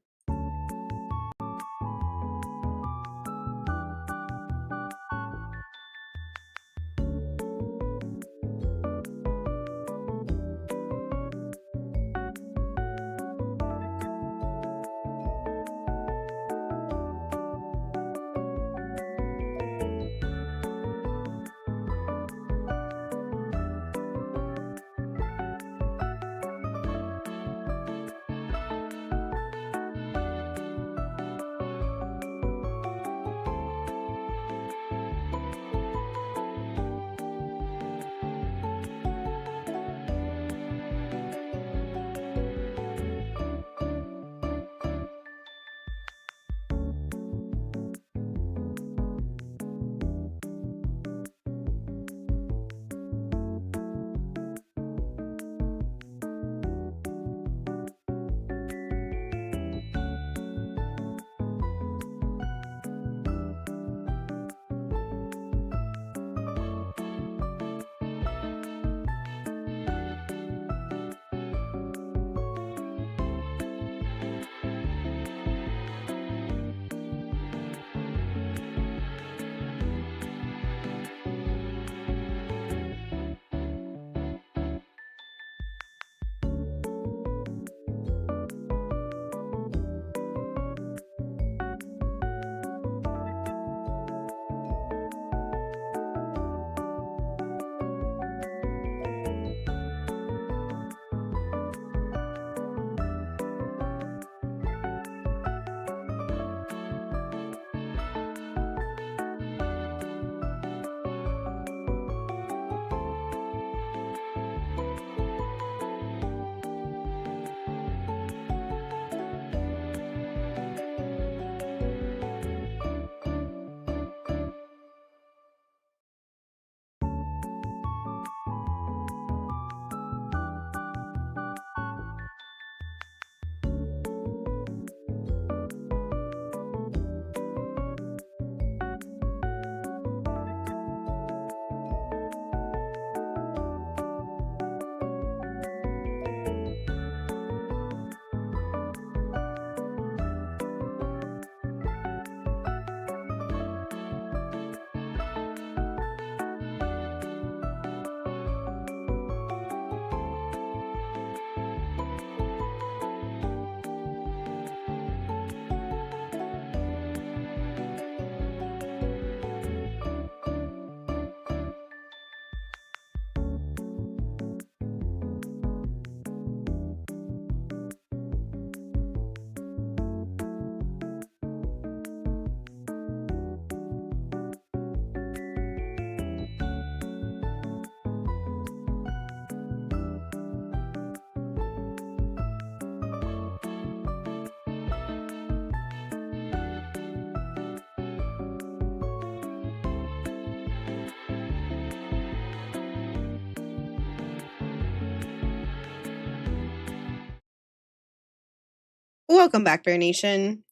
Welcome back, Bear Nation.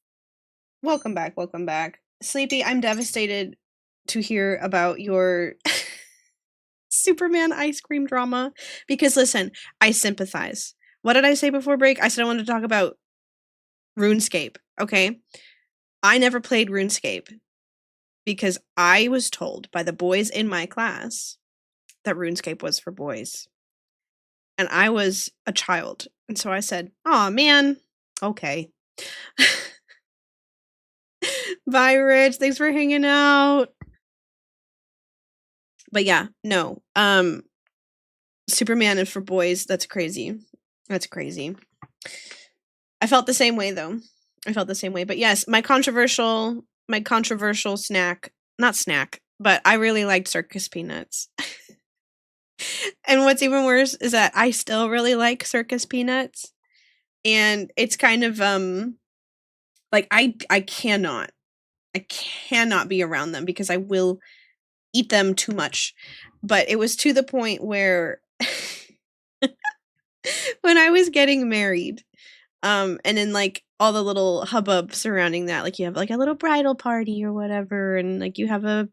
Welcome back. Welcome back. Sleepy, I'm devastated to hear about your Superman ice cream drama because listen, I sympathize. What did I say before break? I said I wanted to talk about RuneScape, okay? I never played RuneScape because I was told by the boys in my class that RuneScape was for boys. And I was a child. And so I said, "Aw, man. Okay." Bye, Rich. Thanks for hanging out. But yeah, no. Superman is for boys. That's crazy. That's crazy. I felt the same way though. I felt the same way. But yes, my controversial snack, not snack, but I really liked circus peanuts. And what's even worse is that I still really like circus peanuts. And it's kind of like I cannot be around them because I will eat them too much. But it was to the point where when I was getting married, and then like all the little hubbub surrounding that, like you have like a little bridal party or whatever, and like you have a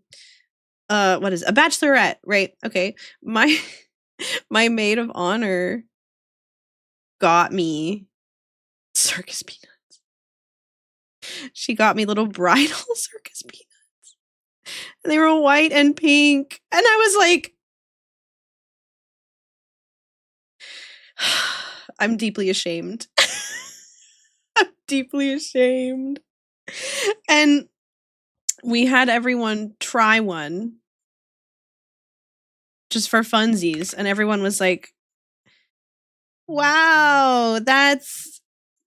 what is it? A bachelorette, right? Okay. My my maid of honor got me circus peanuts. She got me little bridal circus peanuts. And they were white and pink. And I was like, I'm deeply ashamed. I'm deeply ashamed. And we had everyone try one just for funsies. And everyone was like, wow, that's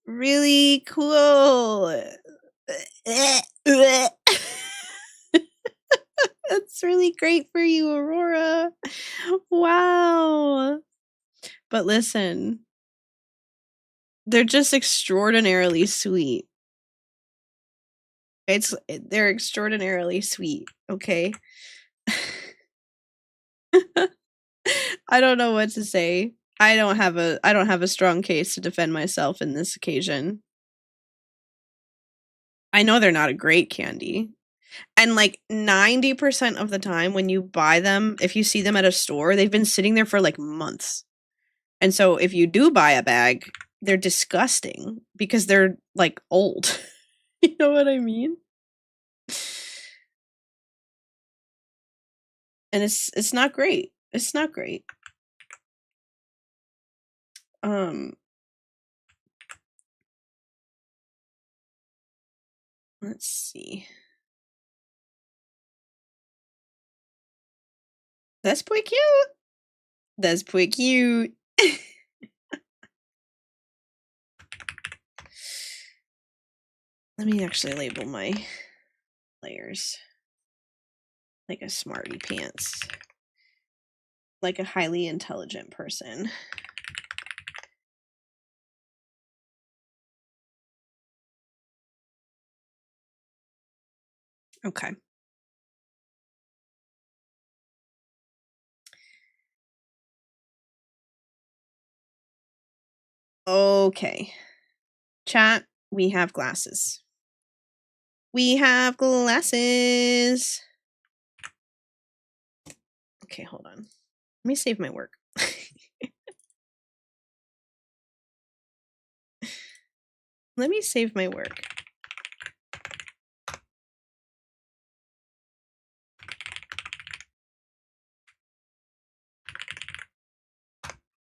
really cool. That's really great for you, Aurora. Wow. But listen, they're just extraordinarily sweet. They're extraordinarily sweet, okay? I don't know what to say. I don't have a strong case to defend myself in this occasion. I know they're not a great candy. And like 90% of the time when you buy them, if you see them at a store, they've been sitting there for like months. And so if you do buy a bag, they're disgusting because they're like old. You know what I mean? And it's not great. It's not great. Let's see. That's pretty cute. That's pretty cute. Let me actually label my layers like a smarty pants. Like a highly intelligent person. Okay. Okay. Chat, we have glasses. We have glasses. Okay, hold on. Let me save my work. Let me save my work.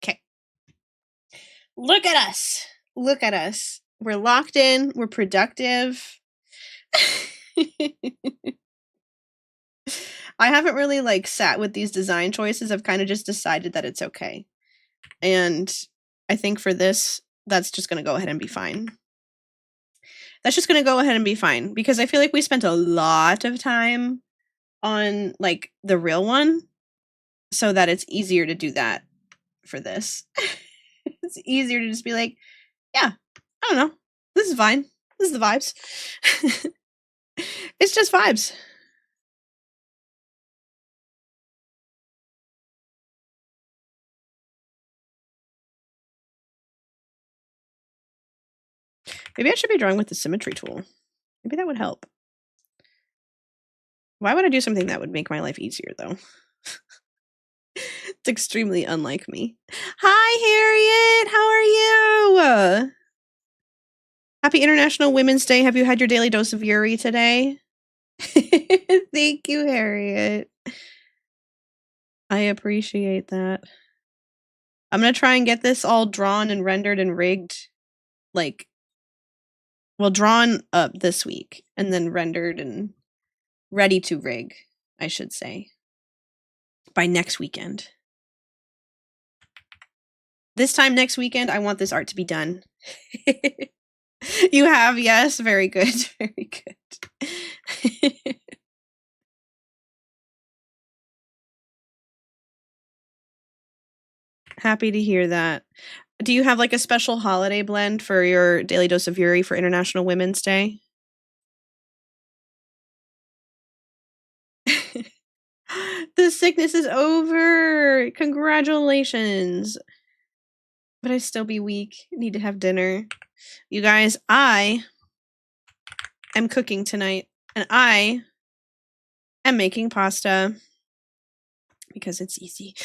Okay. Look at us. Look at us. We're locked in. We're productive. I haven't really like sat with these design choices. I've kind of just decided that it's okay. And I think for this, that's just going to go ahead and be fine. That's just going to go ahead and be fine because I feel like we spent a lot of time on like the real one so that it's easier to do that for this. It's easier to just be like, yeah, I don't know. This is fine. This is the vibes. It's just vibes. Maybe I should be drawing with the symmetry tool. Maybe that would help. Why would I do something that would make my life easier, though? It's extremely unlike me. Hi, Harriet! How are you? Happy International Women's Day. Have you had your daily dose of Yuri today? Thank you, Harriet. I appreciate that. I'm going to try and get this all drawn and rendered and rigged. Like, well, drawn up this week and then rendered and ready to rig, I should say, by next weekend. This time next weekend, I want this art to be done. You have, yes. Very good. Very good. Happy to hear that. Do you have like a special holiday blend for your daily dose of Yuri for International Women's Day? The sickness is over. Congratulations. But I still be weak. Need to have dinner. You guys, I am cooking tonight. And I am making pasta. Because it's easy.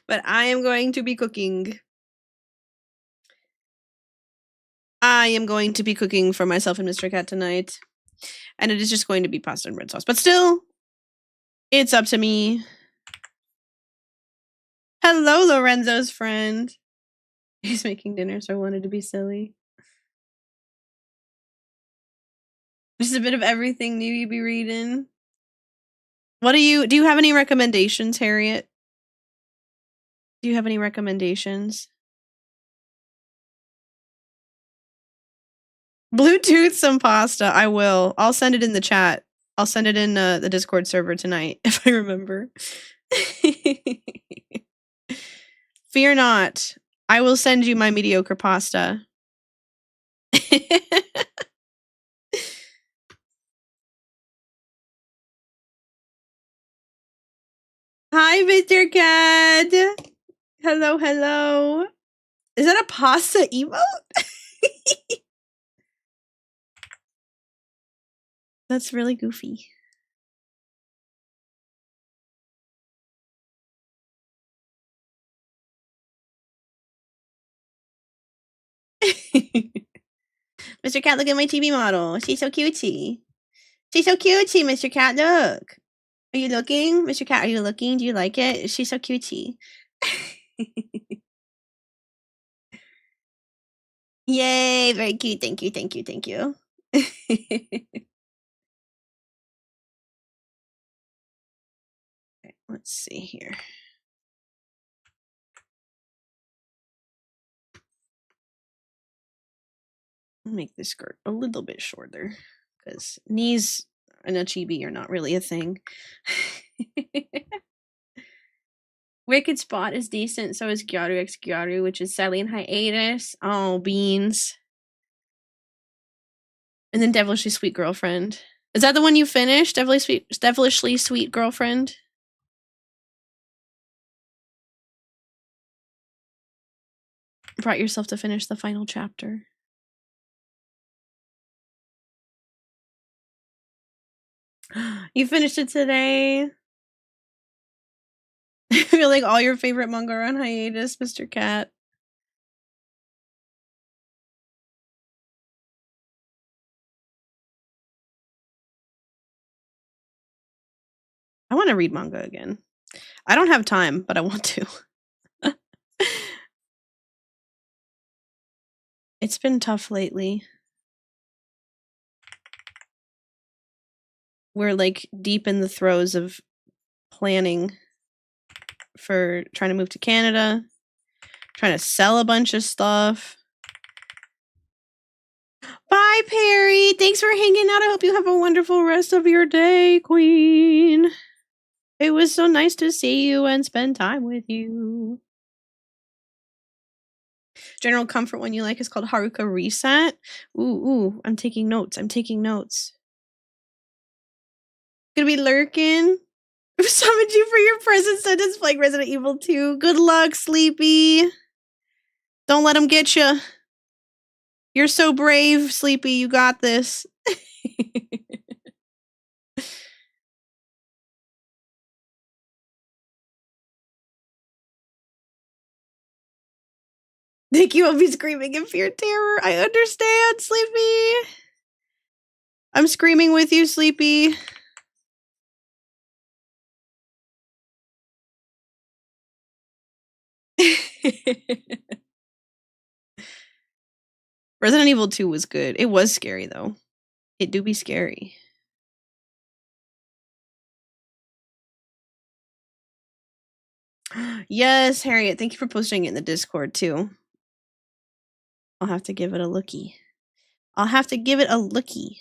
But I am going to be cooking. I am going to be cooking for myself and Mr. Cat tonight. And it is just going to be pasta and red sauce. But still, it's up to me. Hello, Lorenzo's friend. He's making dinner, so I wanted to be silly. Just a bit of everything new you be reading. What do you have any recommendations, Harriet? Do you have any recommendations? Bluetooth some pasta. I will. I'll send it in the chat. I'll send it in the Discord server tonight, if I remember. Fear not. I will send you my mediocre pasta. Hi, Mr. Cat. Hello, hello. Is that a pasta emote? That's really goofy. Mr. Cat, look at my TV model. She's so cutesy. She's so cutesy, Mr. Cat. Look. Are you looking? Mr. Cat, are you looking? Do you like it? She's so cutesy. Yay, very cute. Thank you, thank you, thank you. Okay, let's see here. I'll make this skirt a little bit shorter because knees in a chibi are not really a thing. Wicked Spot is decent, so is Gyaru X Gyaru, which is sadly in hiatus. Oh, beans. And then Devilishly Sweet Girlfriend. Is that the one you finished? Devilishly Sweet Girlfriend? Brought yourself to finish the final chapter. You finished it today? I feel like all your favorite manga are on hiatus, Mr. Cat. I want to read manga again. I don't have time, but I want to. It's been tough lately. We're like deep in the throes of planning for trying to move to Canada, trying to sell a bunch of stuff. Bye, Perry. Thanks for hanging out. I hope you have a wonderful rest of your day, Queen. It was so nice to see you and spend time with you. General comfort one you like is called Haruka Reset. Ooh, I'm taking notes. I'm taking notes. Gonna be lurking. I've summoned you for your present sentence playing Resident Evil 2. Good luck, Sleepy. Don't let him get you. You're so brave, Sleepy. You got this. Nikki will be screaming in pure terror. I understand, Sleepy. I'm screaming with you, Sleepy. Resident Evil 2 was good. It was scary, though. It do be scary. Yes, Harriet. Thank you for posting it in the Discord, too. I'll have to give it a lookie. I'll have to give it a lookie.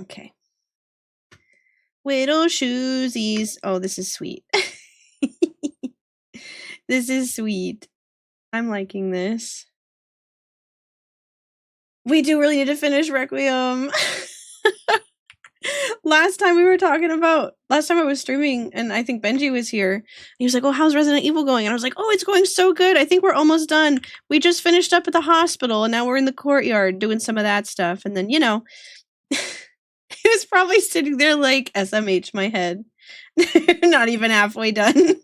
Okay. Widow shoesies. Oh, this is sweet. This is sweet. I'm liking this. We do really need to finish Requiem. Last time I was streaming and I think Benji was here. He was like, "Oh, how's Resident Evil going?" And I was like, "Oh, it's going so good. I think we're almost done. We just finished up at the hospital and now we're in the courtyard doing some of that stuff." And then, he was probably sitting there like, SMH my head. Not even halfway done.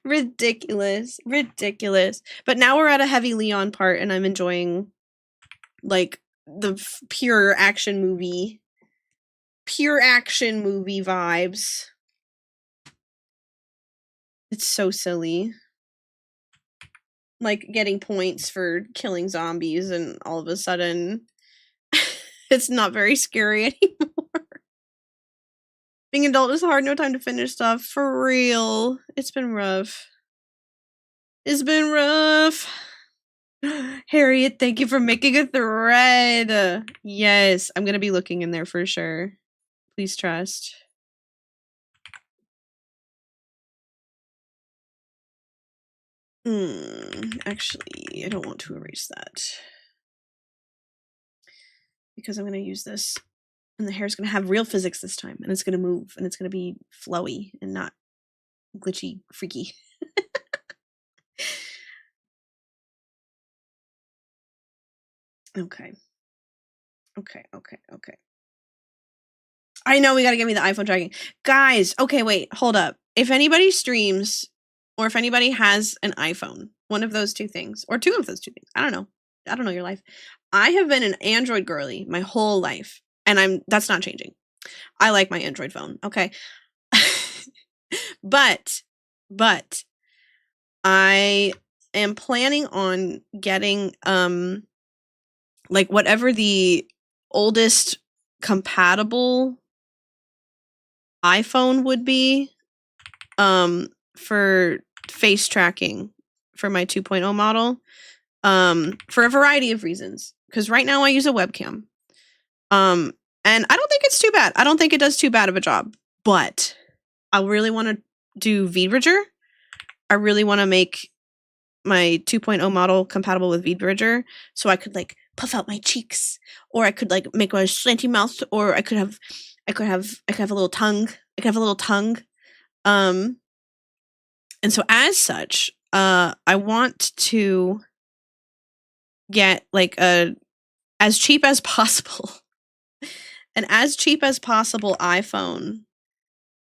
Ridiculous. But now we're at a heavy Leon part and I'm enjoying like the pure action movie vibes. It's so silly. Like getting points for killing zombies and all of a sudden it's not very scary anymore. Being adult is hard, no time to finish stuff. For real. It's been rough. Harriet, thank you for making a thread. Yes, I'm gonna be looking in there for sure. Please trust. Actually, I don't want to erase that. Because I'm gonna use this. And the hair's gonna have real physics this time. And it's gonna move. And it's gonna be flowy and not glitchy, freaky. Okay. I know we gotta give me the iPhone tracking. Guys, okay, wait, hold up. If anybody streams, or if anybody has an iPhone, one of those two things, or two of those two things, I don't know your life. I have been an Android girly my whole life, and that's not changing. I like my Android phone, okay? but I am planning on getting like whatever the oldest compatible iPhone would be for face tracking for my 2.0 model for a variety of reasons, because right now I use a webcam and I don't think it's too bad. I don't think it does too bad of a job, but I really want to do VBridger. I really want to make my 2.0 model compatible with VBridger so I could like puff out my cheeks, or I could like make a slanty mouth, or I could have a little tongue. And so as such, I want to get like as cheap as possible iPhone,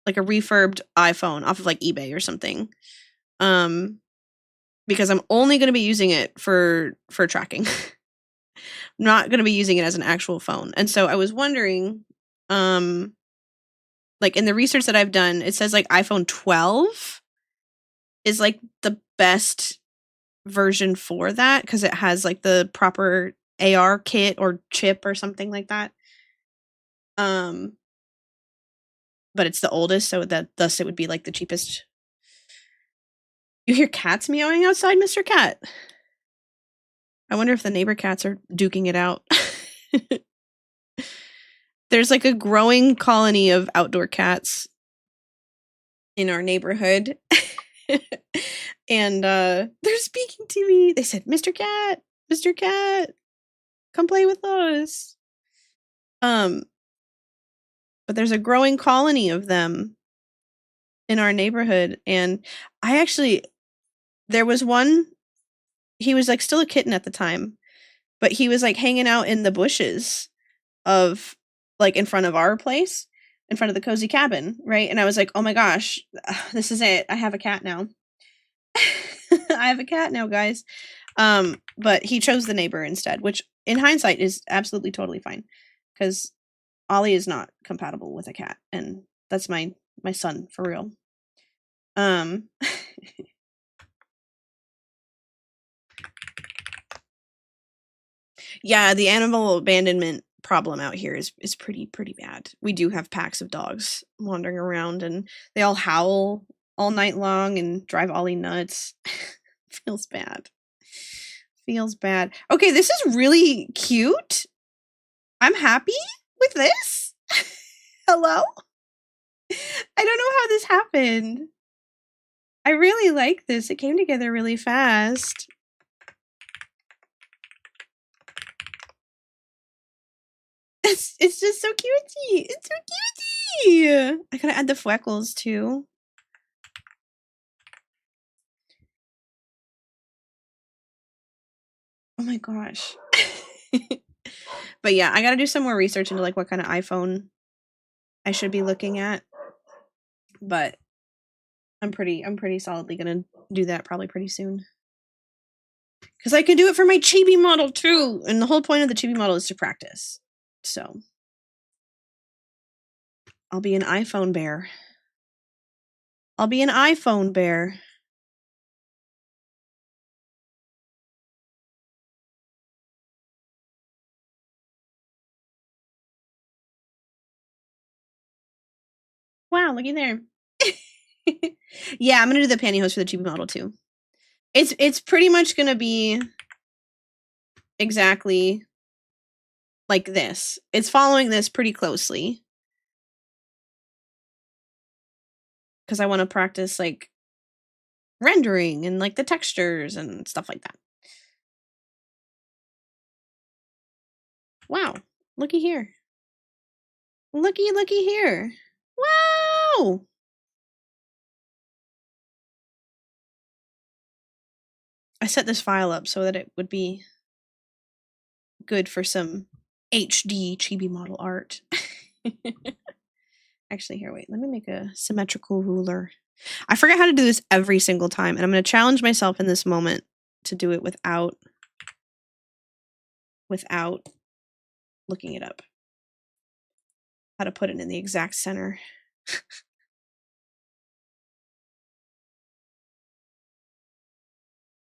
like a refurbed iPhone off of like eBay or something. Because I'm only going to be using it for tracking. I'm not going to be using it as an actual phone. And so I was wondering, like in the research that I've done, it says like iPhone 12 is like the best version for that because it has like the proper AR kit or chip or something like that. But it's the oldest, so thus it would be like the cheapest. You hear cats meowing outside, Mr. Cat? I wonder if the neighbor cats are duking it out. There's like a growing colony of outdoor cats in our neighborhood. And they're speaking to me. They said, Mr. Cat, Come play with us. But there's a growing colony of them in our neighborhood, and there was one, he was like still a kitten at the time, but he was like hanging out in the bushes of like in front of our place, in front of the cozy cabin, right? And I was like, oh my gosh, this is it. I have a cat now. I have a cat now, guys. But he chose the neighbor instead, which in hindsight is absolutely totally fine, because Ollie is not compatible with a cat, and that's my son for real. Yeah, the animal abandonment problem out here is pretty bad. We do have packs of dogs wandering around, and they all howl all night long and drive Ollie nuts. Feels bad. Feels bad. Okay, this is really cute. I'm happy with this. Hello? I don't know how this happened. I really like this. It came together really fast. It's just so cutesy. It's so cutesy. I gotta add the freckles too. Oh my gosh. But yeah, I gotta do some more research into like what kind of iPhone I should be looking at. But I'm pretty solidly gonna do that probably pretty soon. Because I can do it for my chibi model too. And the whole point of the chibi model is to practice. So I'll be an iPhone bear. I'll be an iPhone bear. Wow, looky there. Yeah, I'm gonna do the pantyhose for the chibi model too. It's pretty much gonna be exactly like this. It's following this pretty closely. Because I want to practice like rendering and like the textures and stuff like that. Wow, looky here. Looky here. Wow! I set this file up so that it would be good for some HD chibi model art. Actually, here, wait. Let me make a symmetrical ruler. I forget how to do this every single time, and I'm going to challenge myself in this moment to do it without looking it up. How to put it in the exact center.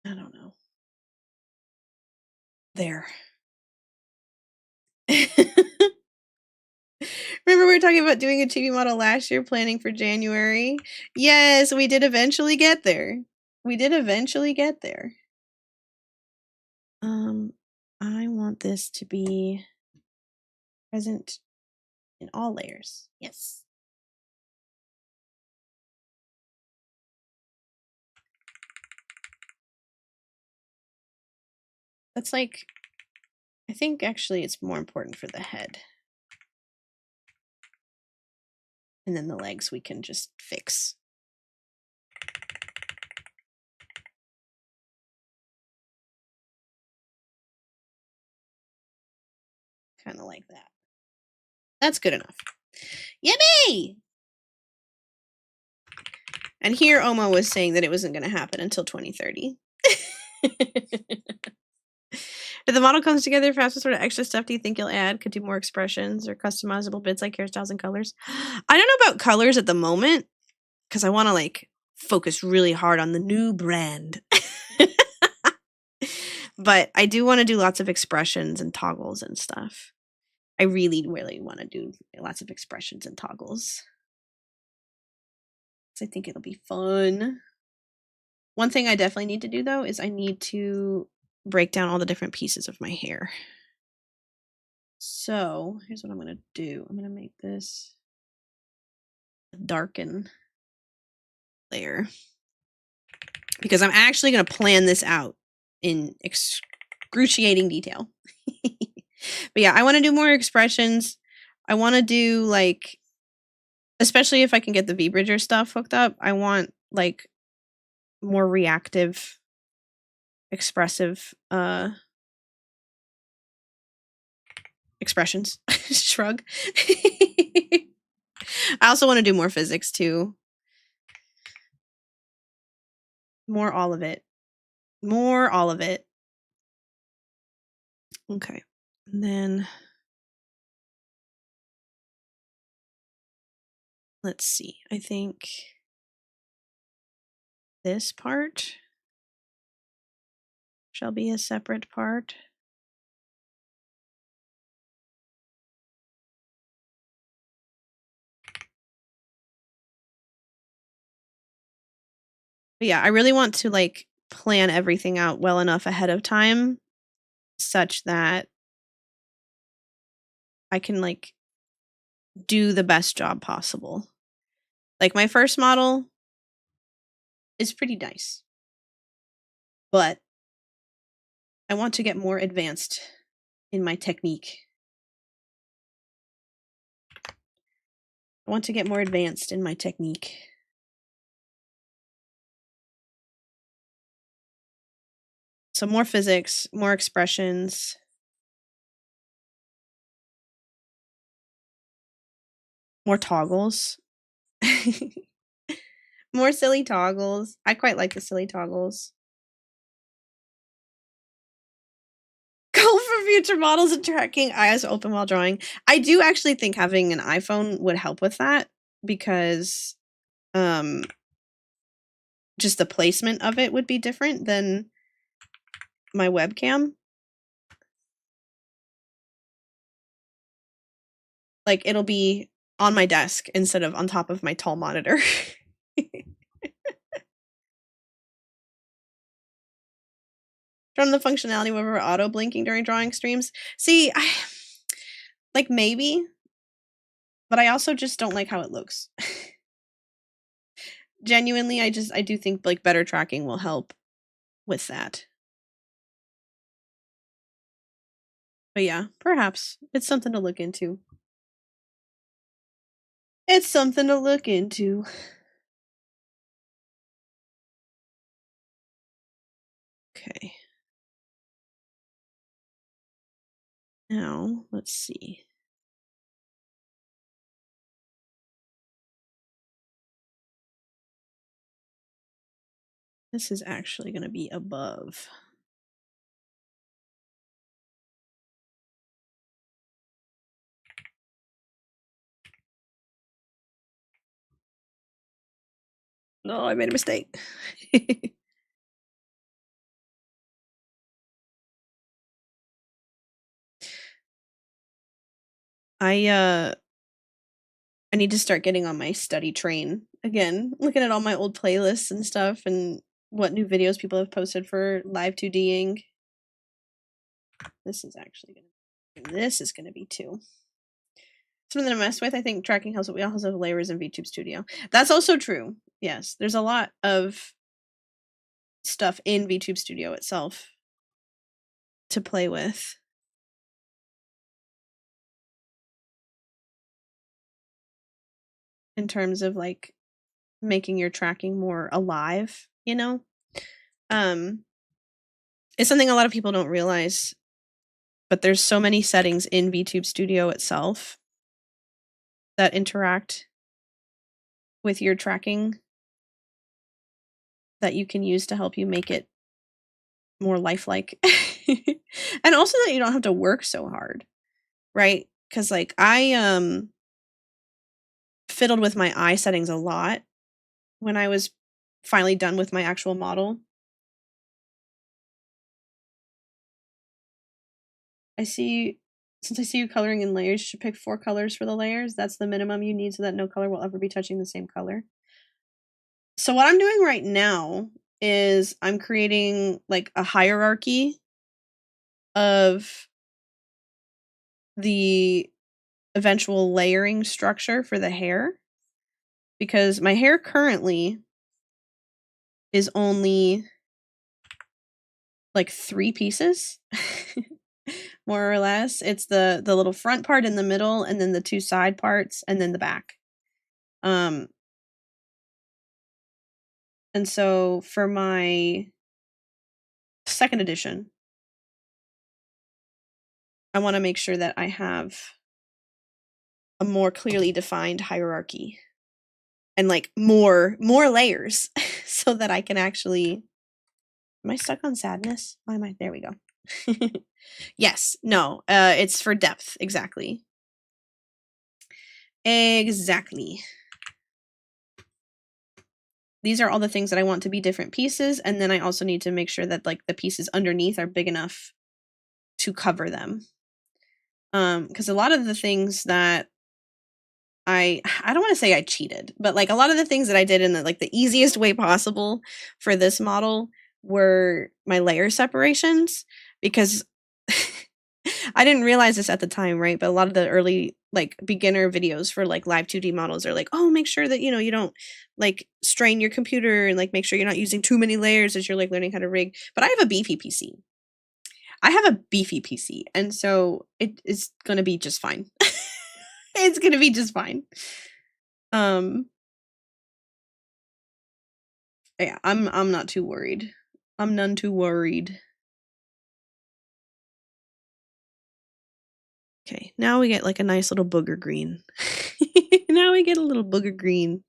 I don't know. There. Remember we were talking about doing a chibi model last year, planning for January? Yes, we did eventually get there. We did eventually get there. I want this to be present in all layers. Yes. That's like, I think actually it's more important for the head. And then the legs we can just fix. Kind of like that. That's good enough. Yippee! And here Oma was saying that it wasn't going to happen until 2030. If the model comes together fast, what sort of extra stuff do you think you'll add? Could do more expressions or customizable bits like hairstyles and colors? I don't know about colors at the moment, because I want to like focus really hard on the new brand. But I do want to do lots of expressions and toggles and stuff. I really want to do lots of expressions and toggles. I think it'll be fun. One thing I definitely need to do though is I need to break down all the different pieces of my hair. So here's what I'm going to do. I'm going to make this a darken layer because I'm actually going to plan this out in excruciating detail. But yeah, I want to do more expressions. I want to do like, especially if I can get the V-Bridger stuff hooked up, I want like more reactive, expressive expressions. Shrug. I also want to do more physics too. More all of it. More all of it. Okay. And then let's see. I think this part shall be a separate part. But yeah, I really want to like plan everything out well enough ahead of time such that I can like do the best job possible. Like my first model is pretty nice, but I want to get more advanced in my technique. I want to get more advanced in my technique. So more physics, more expressions. More toggles. More silly toggles. I quite like the silly toggles. Goal for future models and tracking eyes open while drawing. I do actually think having an iPhone would help with that because just the placement of it would be different than my webcam. Like it'll be on my desk instead of on top of my tall monitor. From the functionality of auto blinking during drawing streams. See, I like maybe, but I also just don't like how it looks. Genuinely, I do think like better tracking will help with that. But yeah, perhaps it's something to look into. It's something to look into. Okay. Now, let's see. This is actually going to be above. No, I made a mistake. I need to start getting on my study train again, looking at all my old playlists and stuff and what new videos people have posted for live 2Ding. This is actually going to be 2. Something to mess with. I think tracking helps, but we also have layers in VTube Studio. That's also true. Yes, there's a lot of stuff in VTube Studio itself to play with. In terms of like making your tracking more alive, you know? It's something a lot of people don't realize, but there's so many settings in VTube Studio itself that interact with your tracking that you can use to help you make it more lifelike. And also that you don't have to work so hard, right? Because like I fiddled with my eye settings a lot when I was finally done with my actual model. Since I see you coloring in layers, you should pick 4 colors for the layers. That's the minimum you need so that no color will ever be touching the same color. So what I'm doing right now is I'm creating like a hierarchy of the eventual layering structure for the hair, because my hair currently is only like 3 pieces. more or less. It's the little front part in the middle, and then the two side parts, and then the back. And so for my second edition, I want to make sure that I have a more clearly defined hierarchy and like more layers so that I can actually. Am I stuck on sadness? Why am I? There we go. Yes, no, it's for depth. Exactly. Exactly. These are all the things that I want to be different pieces, and then I also need to make sure that like the pieces underneath are big enough to cover them. Because a lot of the things that I don't want to say I cheated, but like a lot of the things that I did in the like the easiest way possible for this model were my layer separations, because I didn't realize this at the time, right? But a lot of the early like beginner videos for like live 2D models are like, oh, make sure that you don't like strain your computer and like make sure you're not using too many layers as you're like learning how to rig. But I have a beefy PC. And so it is gonna be just fine. It's gonna be just fine. Yeah, I'm not too worried. I'm none too worried. Okay, now we get like a nice little booger green. Now we get a little booger green.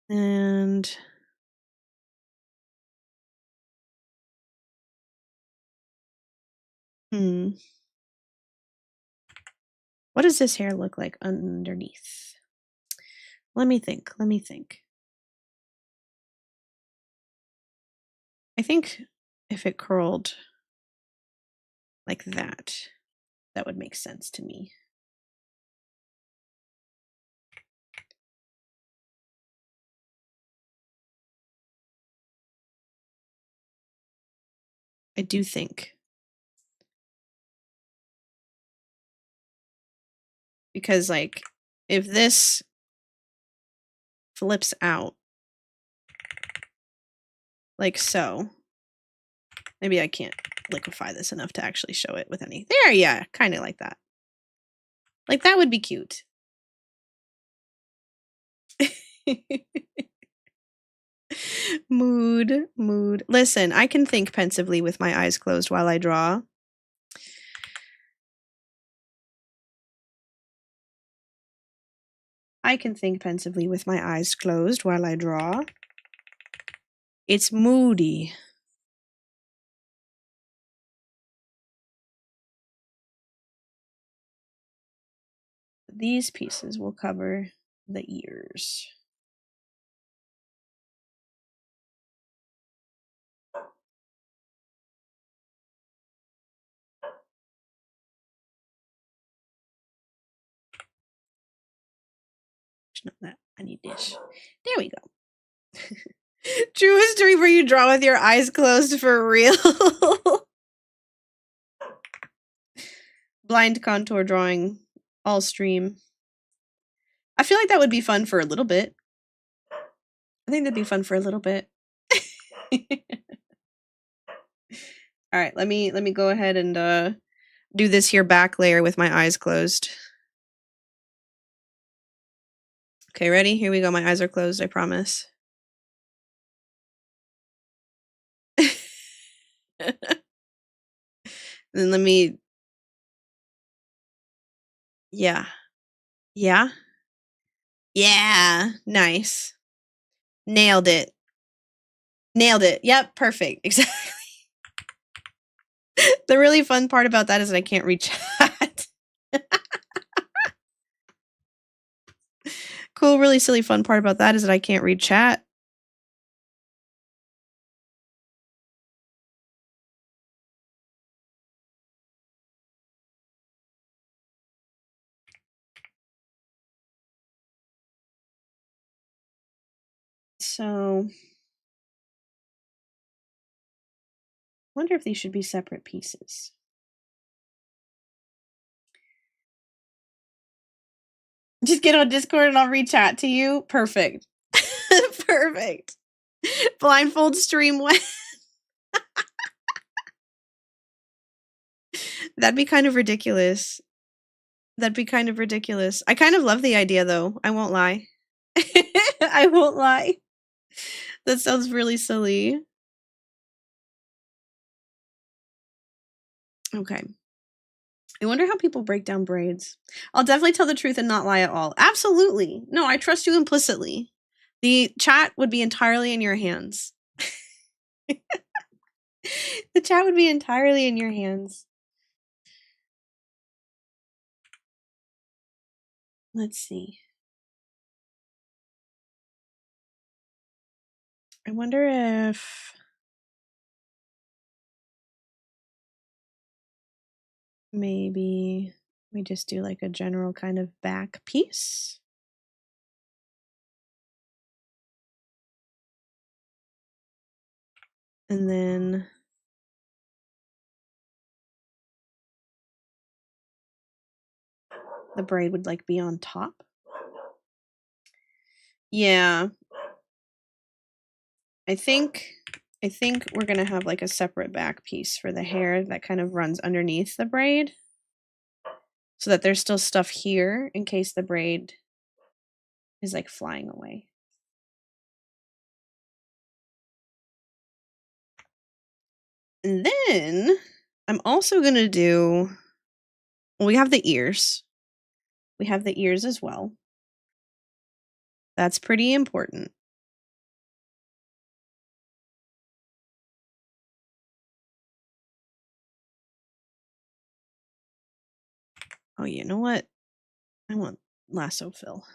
And what does this hair look like underneath? Let me think. I think if it curled like that, that would make sense to me. I do think. Because like if this flips out like so, maybe I can't liquefy this enough to actually show it with any. There, yeah, kind of like that. Like that would be cute. Mood. Listen, I can think pensively with my eyes closed while I draw. I can think pensively with my eyes closed while I draw. It's moody. These pieces will cover the ears. Not that. I need this. There we go. True history where you draw with your eyes closed for real. Blind contour drawing, all stream. I feel like that would be fun for a little bit. I think that'd be fun for a little bit. All right, let me go ahead and do this here back layer with my eyes closed. Okay, ready? Here we go. My eyes are closed, I promise. Then let me. Yeah. Yeah. Yeah. Nice. Nailed it. Yep, perfect. Exactly. The really fun part about that is that I can't read chat. Cool, really silly fun part about that is that I can't read chat. So, wonder if these should be separate pieces. Just get on Discord and I'll reach-chat to you. Perfect. Perfect. Blindfold stream when. That'd be kind of ridiculous. That'd be kind of ridiculous. I kind of love the idea, though. I won't lie. I won't lie. That sounds really silly. Okay. I wonder how people break down braids. I'll definitely tell the truth and not lie at all. Absolutely. No, I trust you implicitly. The chat would be entirely in your hands. The chat would be entirely in your hands. Let's see. I wonder if maybe we just do like a general kind of back piece. And then the braid would like be on top. Yeah. I think we're going to have like a separate back piece for the hair that kind of runs underneath the braid so that there's still stuff here in case the braid is like flying away. And then I'm also going to do, well, we have the ears. We have the ears as well. That's pretty important. Oh, you know what? I want lasso fill.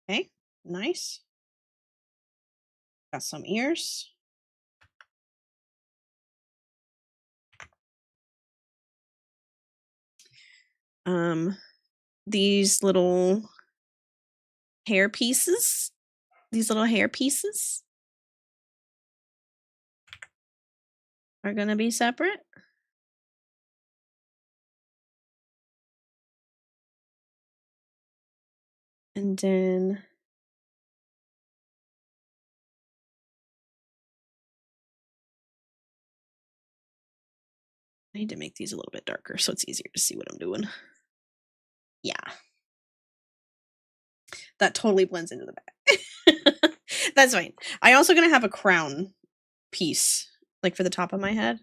Okay, nice. Got some ears. These little hair pieces. Are going to be separate. And then I need to make these a little bit darker so it's easier to see what I'm doing. Yeah. That totally blends into the back. That's fine. I'm also going to have a crown piece, like for the top of my head.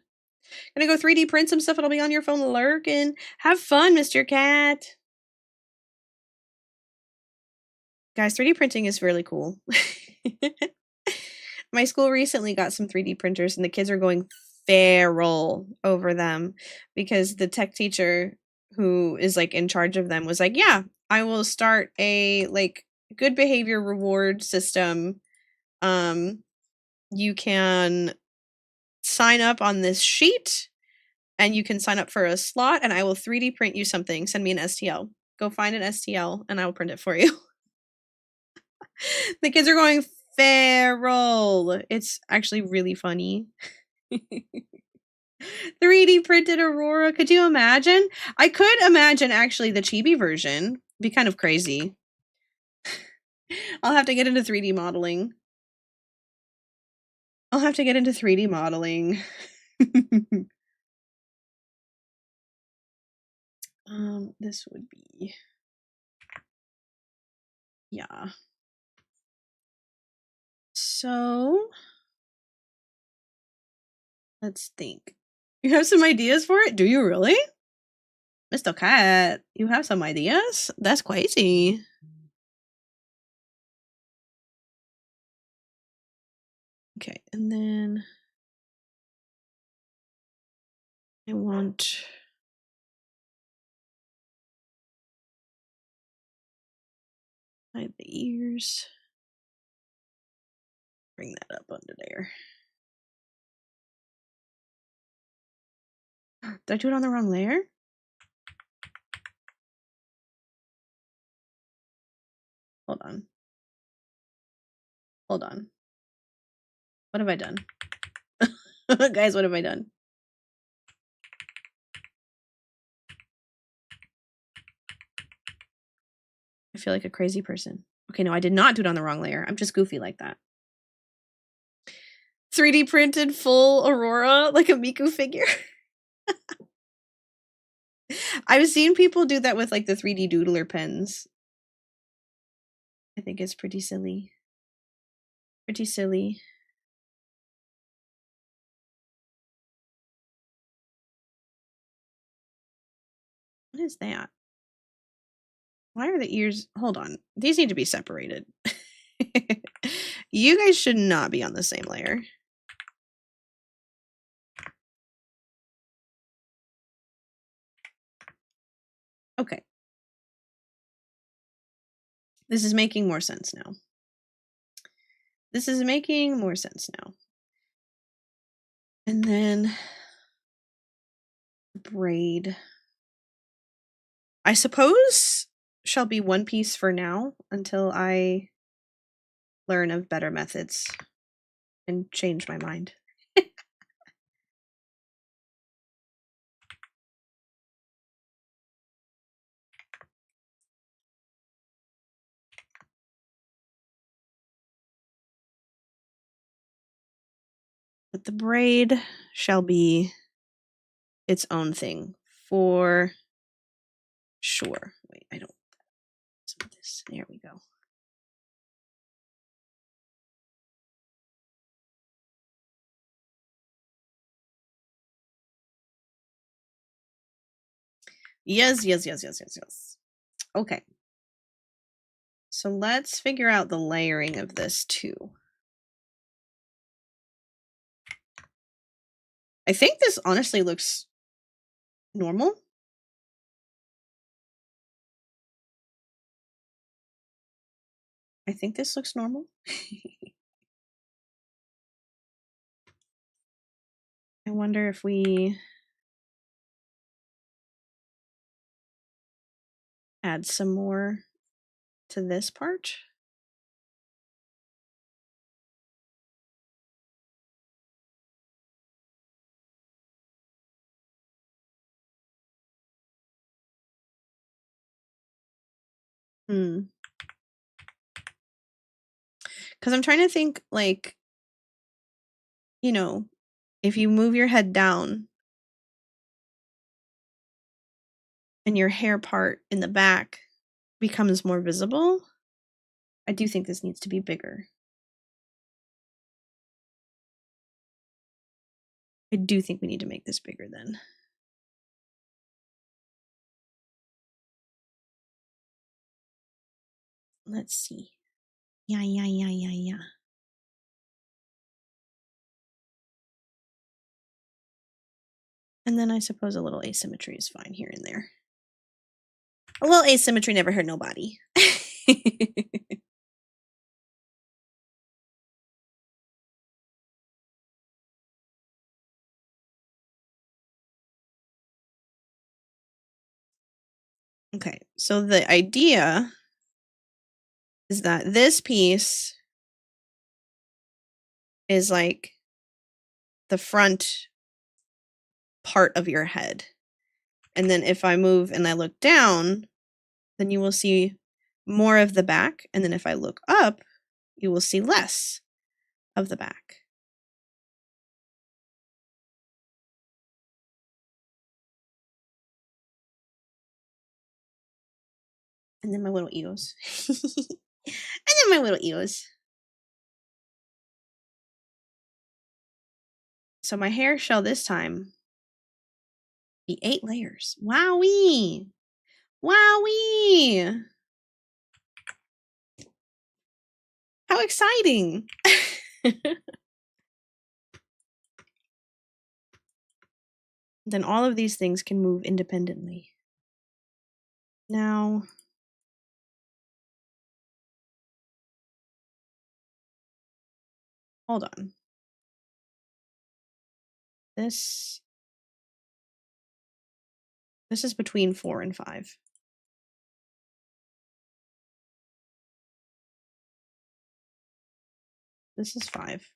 Gonna go 3D print some stuff. It'll be on your phone lurking. Have fun, Mr. Cat. Guys, 3D printing is really cool. My school recently got some 3D printers and the kids are going feral over them because the tech teacher who is like in charge of them was like, yeah, I will start a like good behavior reward system. You can sign up on this sheet and you can sign up for a slot and I will 3D print you something. Send me an STL. Go find an STL and I will print it for you. The kids are going feral. It's actually really funny. 3D printed Aurora. Could you imagine? I could imagine actually the chibi version. Be kind of crazy. I'll have to get into 3D modeling. This would be, yeah. So let's think. You have some ideas for it? Do you really? Mr. Cat, you have some ideas? That's crazy. Okay, and then I want hide the ears. Bring that up under there. Did I do it on the wrong layer? Hold on. Hold on. What have I done? Guys, what have I done? I feel like a crazy person. Okay, no, I did not do it on the wrong layer. I'm just goofy like that. 3D printed full Aurora, like a Miku figure. I've seen people do that with like the 3D doodler pens. I think it's pretty silly. Pretty silly. What is that? Why are the ears? Hold on. These need to be separated. You guys should not be on the same layer. Okay. This is making more sense now. This is making more sense now. And then braid. I suppose shall be one piece for now until I learn of better methods and change my mind. But the braid shall be its own thing for sure. Wait, I don't. Some of this. There we go. Yes. Okay. So let's figure out the layering of this too. I think this honestly looks normal. I think this looks normal. I wonder if we add some more to this part. Because I'm trying to think, like, you know, if you move your head down and your hair part in the back becomes more visible, I do think this needs to be bigger. I do think we need to make this bigger then. Let's see. Yeah. And then I suppose a little asymmetry is fine here and there. A little asymmetry never hurt nobody. Okay, so the idea is that this piece is like the front part of your head. And then if I move and I look down, then you will see more of the back. And then if I look up, you will see less of the back. And then my little ears. And then my little ears. So my hair shall this time be 8 layers. Wowee! Wowee! How exciting! Then all of these things can move independently. Now, hold on. This is between 4 and 5. This is 5.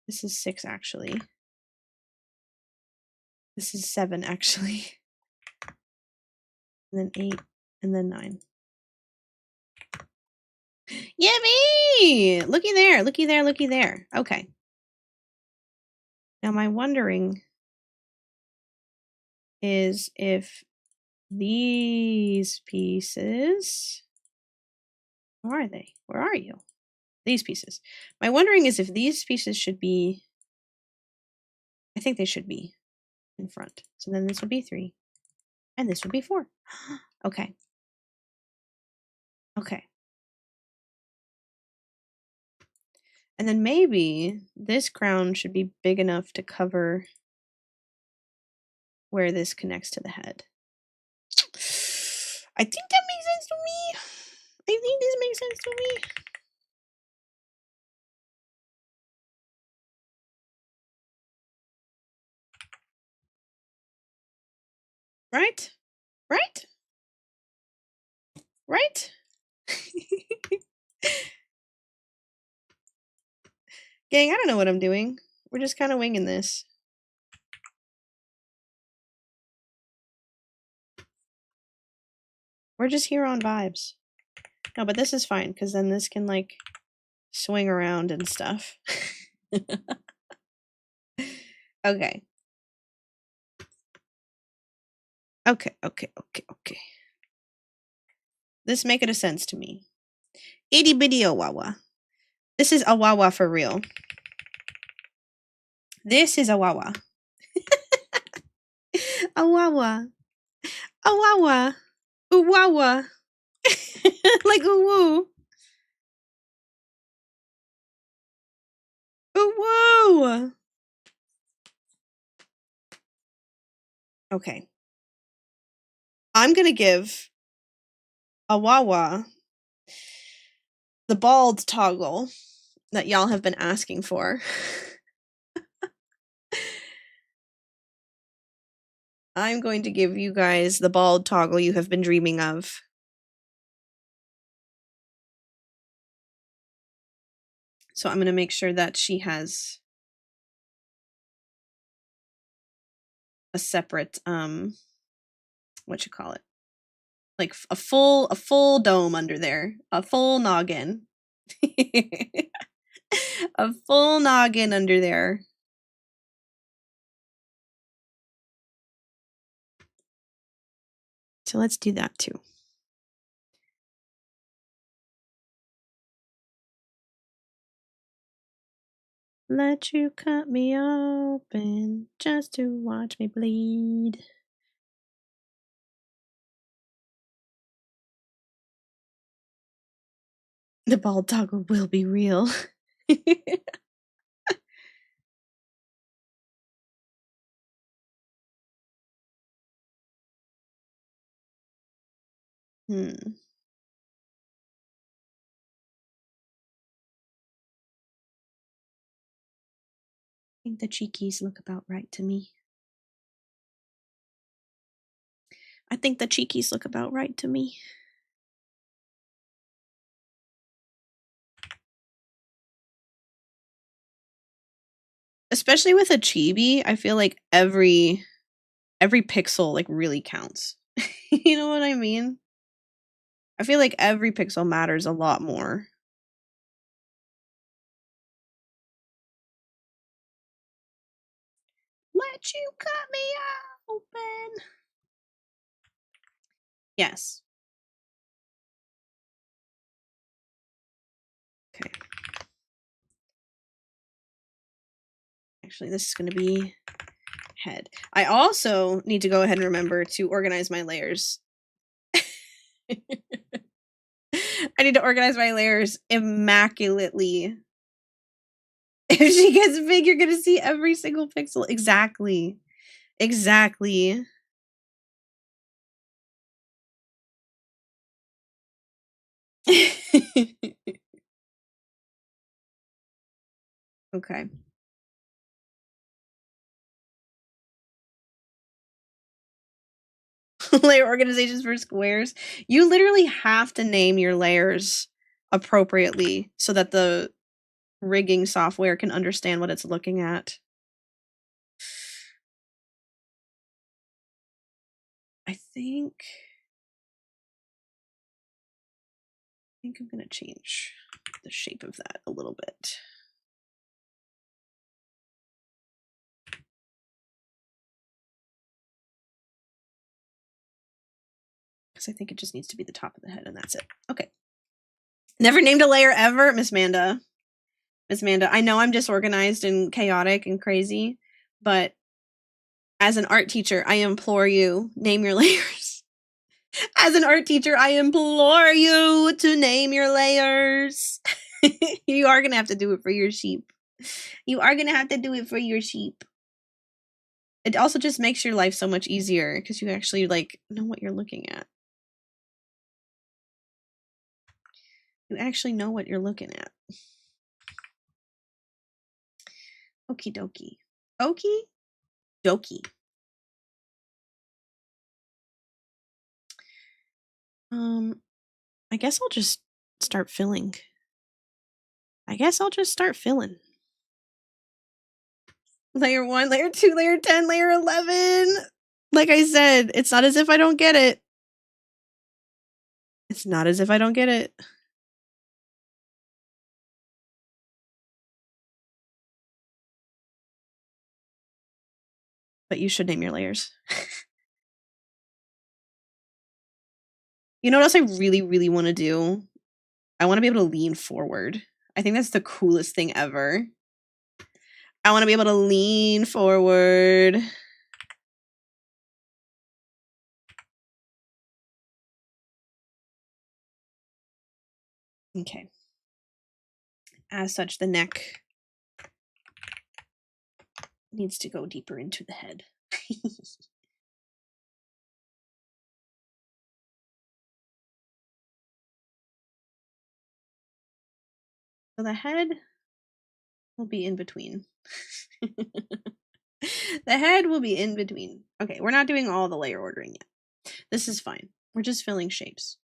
This is 6, actually. This is 7, actually. And then 8, and then 9. Yippee! Looky there, looky there, looky there. Okay. Now my wondering is if these pieces... Where are they? Where are you? These pieces. My wondering is if these pieces should be... I think they should be in front. So then this would be 3. And this would be 4. Okay. Okay. And then maybe this crown should be big enough to cover where this connects to the head. I think that makes sense to me. I think this makes sense to me. Right? Right? Right? Gang, I don't know what I'm doing. We're just kind of winging this. We're just here on vibes. No, but this is fine, because then this can, like, swing around and stuff. Okay. Okay. This make it a sense to me. Itty bitty Awawa. This is Awawa for real. This is Awawa. Awawa. Awawa. Uwawa. Like uwu. Uwu. Okay. I'm gonna give Awawa the bald toggle that y'all have been asking for. I'm going to give you guys the bald toggle you have been dreaming of. So I'm going to make sure that she has a separate, what you call it? Like a full dome under there. A full noggin. A full noggin under there. So let's do that too. Let you cut me open just to watch me bleed. The bald toggle will be real. I think the cheekies look about right to me. I think the cheekies look about right to me. Especially with a chibi, I feel like every pixel like really counts. You know what I mean? I feel like every pixel matters a lot more. Let you cut me open. Yes. Okay. Actually, this is going to be head. I also need to go ahead and remember to organize my layers. I need to organize my layers immaculately. If she gets big, you're going to see every single pixel. Exactly. Exactly. Okay. Layer organizations for squares. You literally have to name your layers appropriately so that the rigging software can understand what it's looking at. I think I'm going to change the shape of that a little bit. Because I think it just needs to be the top of the head, and that's it. Okay. Never named a layer ever, Miss Manda. Miss Manda, I know I'm disorganized and chaotic and crazy, but as an art teacher, I implore you, name your layers. As an art teacher, I implore you to name your layers. You are going to have to do it for your sheep. You are going to have to do it for your sheep. It also just makes your life so much easier because you actually like know what you're looking at. You actually know what you're looking at. Okie dokie. Okie dokie. I guess I'll just start filling. Layer 1, layer 2, layer 10, layer 11. Like I said, it's not as if I don't get it. It's not as if I don't get it. But you should name your layers. You know what else I really, really want to do? I want to be able to lean forward. I think that's the coolest thing ever. I want to be able to lean forward. Okay. As such, the neck needs to go deeper into the head. So the head will be in between. The head will be in between. Okay, we're not doing all the layer ordering yet. This is fine. We're just filling shapes.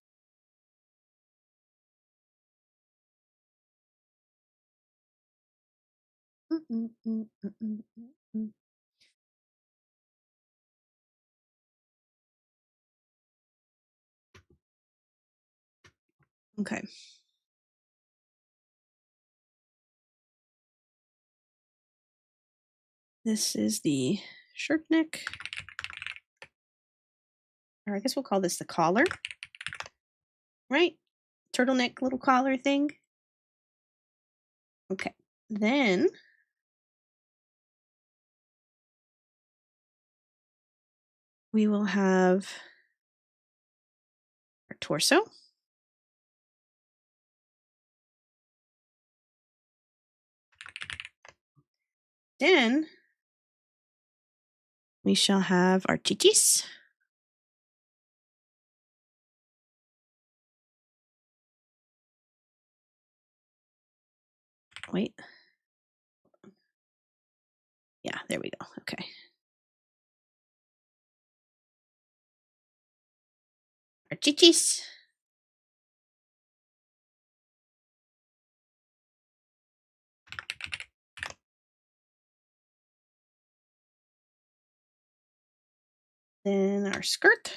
Okay. This is the shirt neck. Or I guess we'll call this the collar. Right? Turtleneck little collar thing. Okay. Then we will have our torso. Then we shall have our chichis. Wait. Yeah, there we go. Okay. Our chichis. Then our skirt.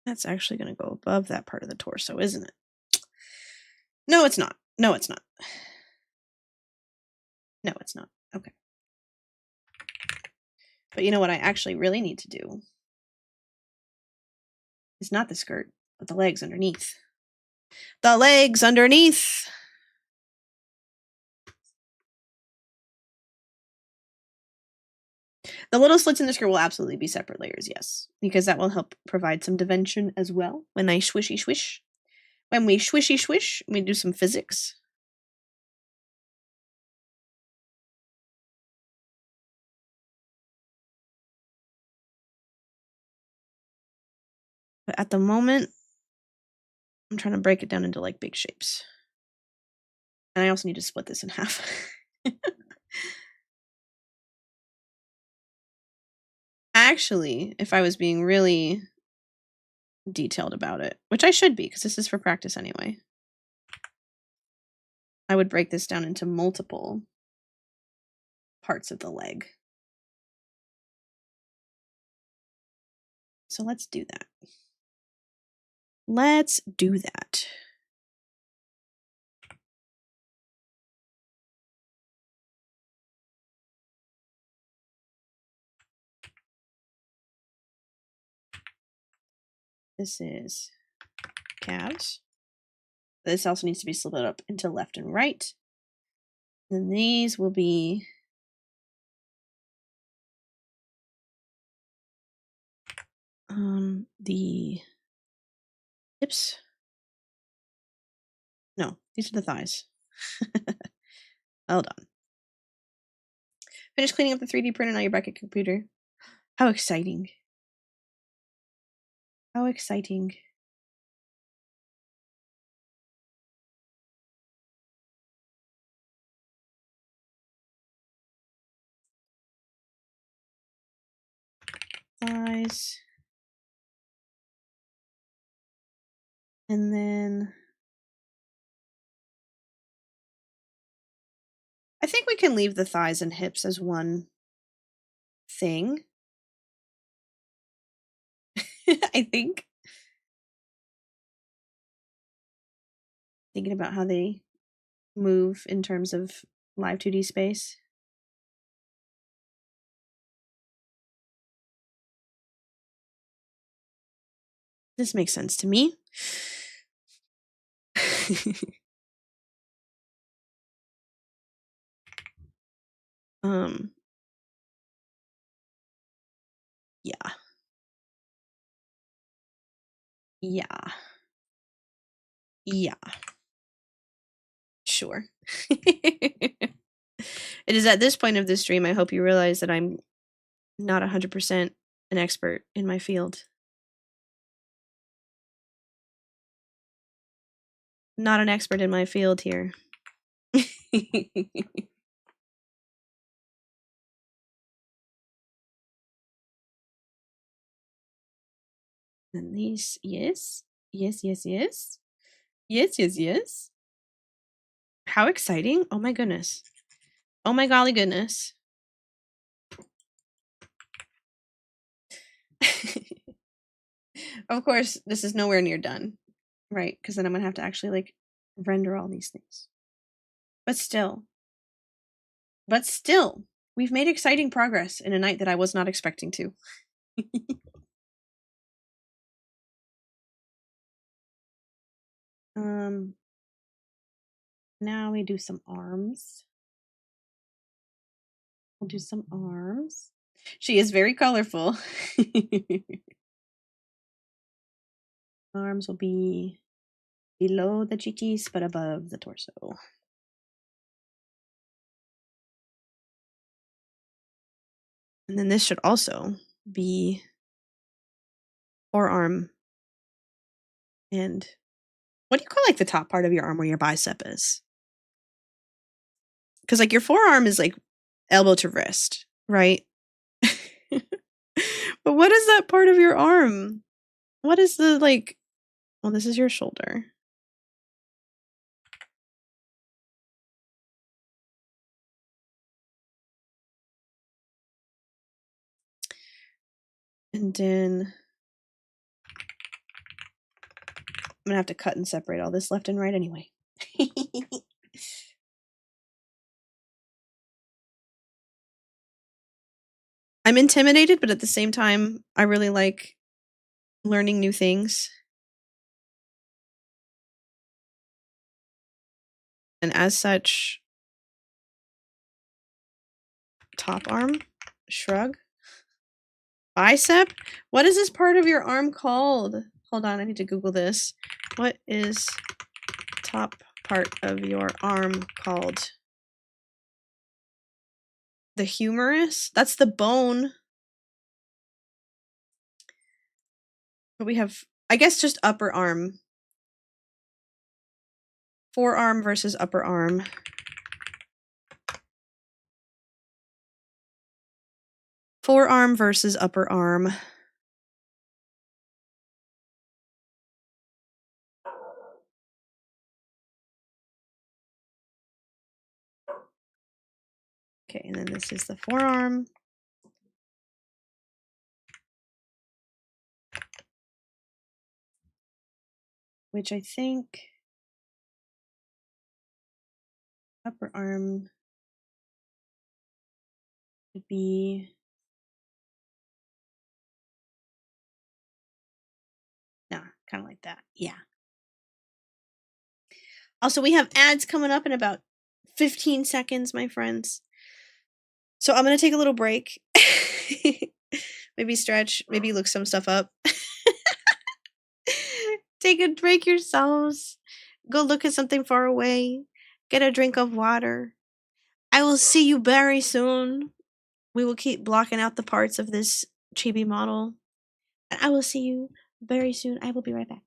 That's actually going to go above that part of the torso, isn't it? No, it's not. No, it's not. No, it's not. Okay. But you know what I actually really need to do? It's not the skirt, but the legs underneath. The legs underneath! The little slits in the skirt will absolutely be separate layers, yes. Because that will help provide some dimension as well. When I swishy swish. When we swishy swish, we do some physics. But at the moment, I'm trying to break it down into like big shapes. And I also need to split this in half. Actually, if I was being really detailed about it, which I should be because this is for practice anyway, I would break this down into multiple parts of the leg. So let's do that. Let's do that. This is calves. This also needs to be split up into left and right. Then these will be the hips. No, these are the thighs. Hold on. Finish cleaning up the 3D printer, now you're back at computer. How exciting. How exciting. Thighs. And then I think we can leave the thighs and hips as one thing. I think. Thinking about how they move in terms of live 2D space. This makes sense to me. Yeah. Yeah. Yeah. Sure. It is at this point of this stream, I hope you realize that I'm not 100% an expert in my field. Not an expert in my field here. And these, yes. Yes, yes, yes. Yes, yes, yes. How exciting. Oh my goodness. Oh my golly goodness. Of course, this is nowhere near done, right? Because then I'm gonna have to actually like render all these things. But still, we've made exciting progress in a night that I was not expecting to. Now we do some arms. We'll do some arms. She is very colorful. Arms will be below the cheekies, but above the torso. And then this should also be forearm. And what do you call like the top part of your arm where your bicep is? Because like your forearm is like elbow to wrist, right? But what is that part of your arm? What is the like? Well, this is your shoulder. And then I'm gonna have to cut and separate all this left and right anyway. I'm intimidated, but at the same time, I really like learning new things. And as such, top arm, shrug, bicep. What is this part of your arm called? Hold on, I need to Google this. What is top part of your arm called? The humerus? That's the bone. But we have, I guess, just upper arm. Forearm versus upper arm. Forearm versus upper arm. Okay, and then this is the forearm. Which I think upper arm would be kind of like that. Yeah. Also, we have ads coming up in about 15 seconds, my friends. So I'm going to take a little break. Maybe stretch, maybe look some stuff up. Take a break yourselves. Go look at something far away. Get a drink of water. I will see you very soon. We will keep blocking out the parts of this chibi model. And I will see you very soon. I will be right back.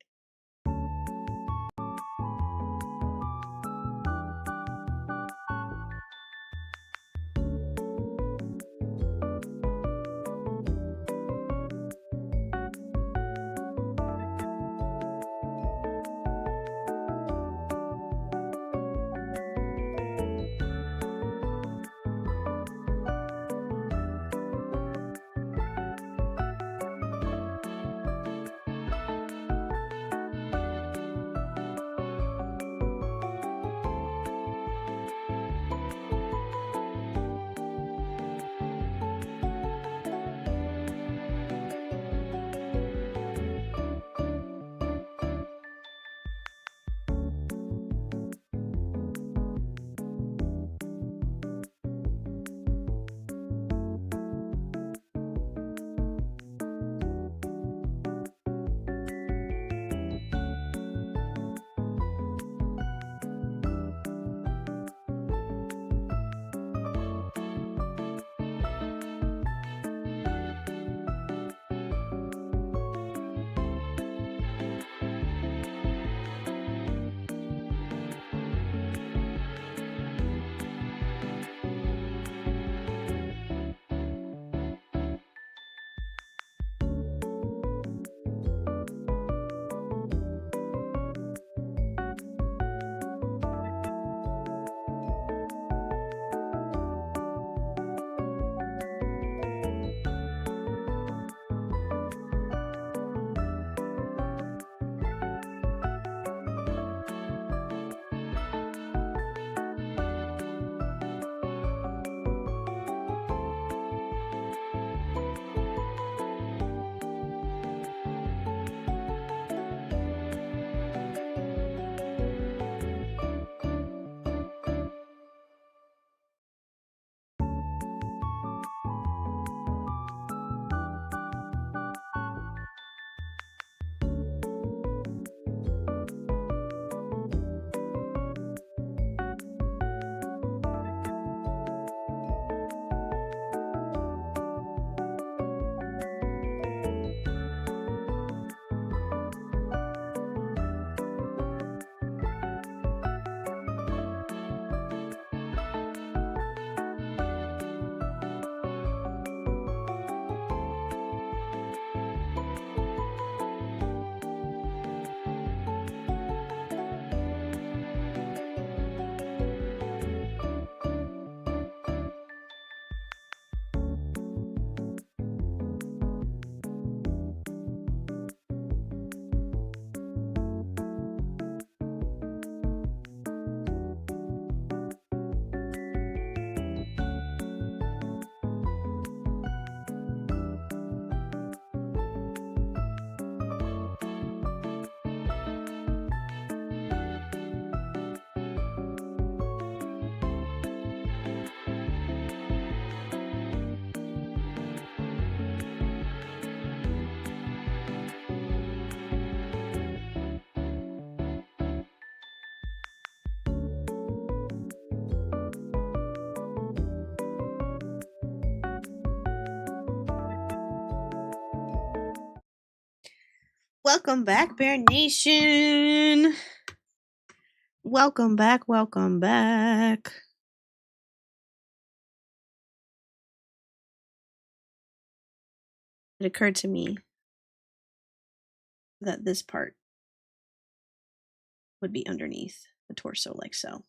Welcome back, Bear Nation. Welcome back, welcome back. It occurred to me that this part would be underneath the torso like so.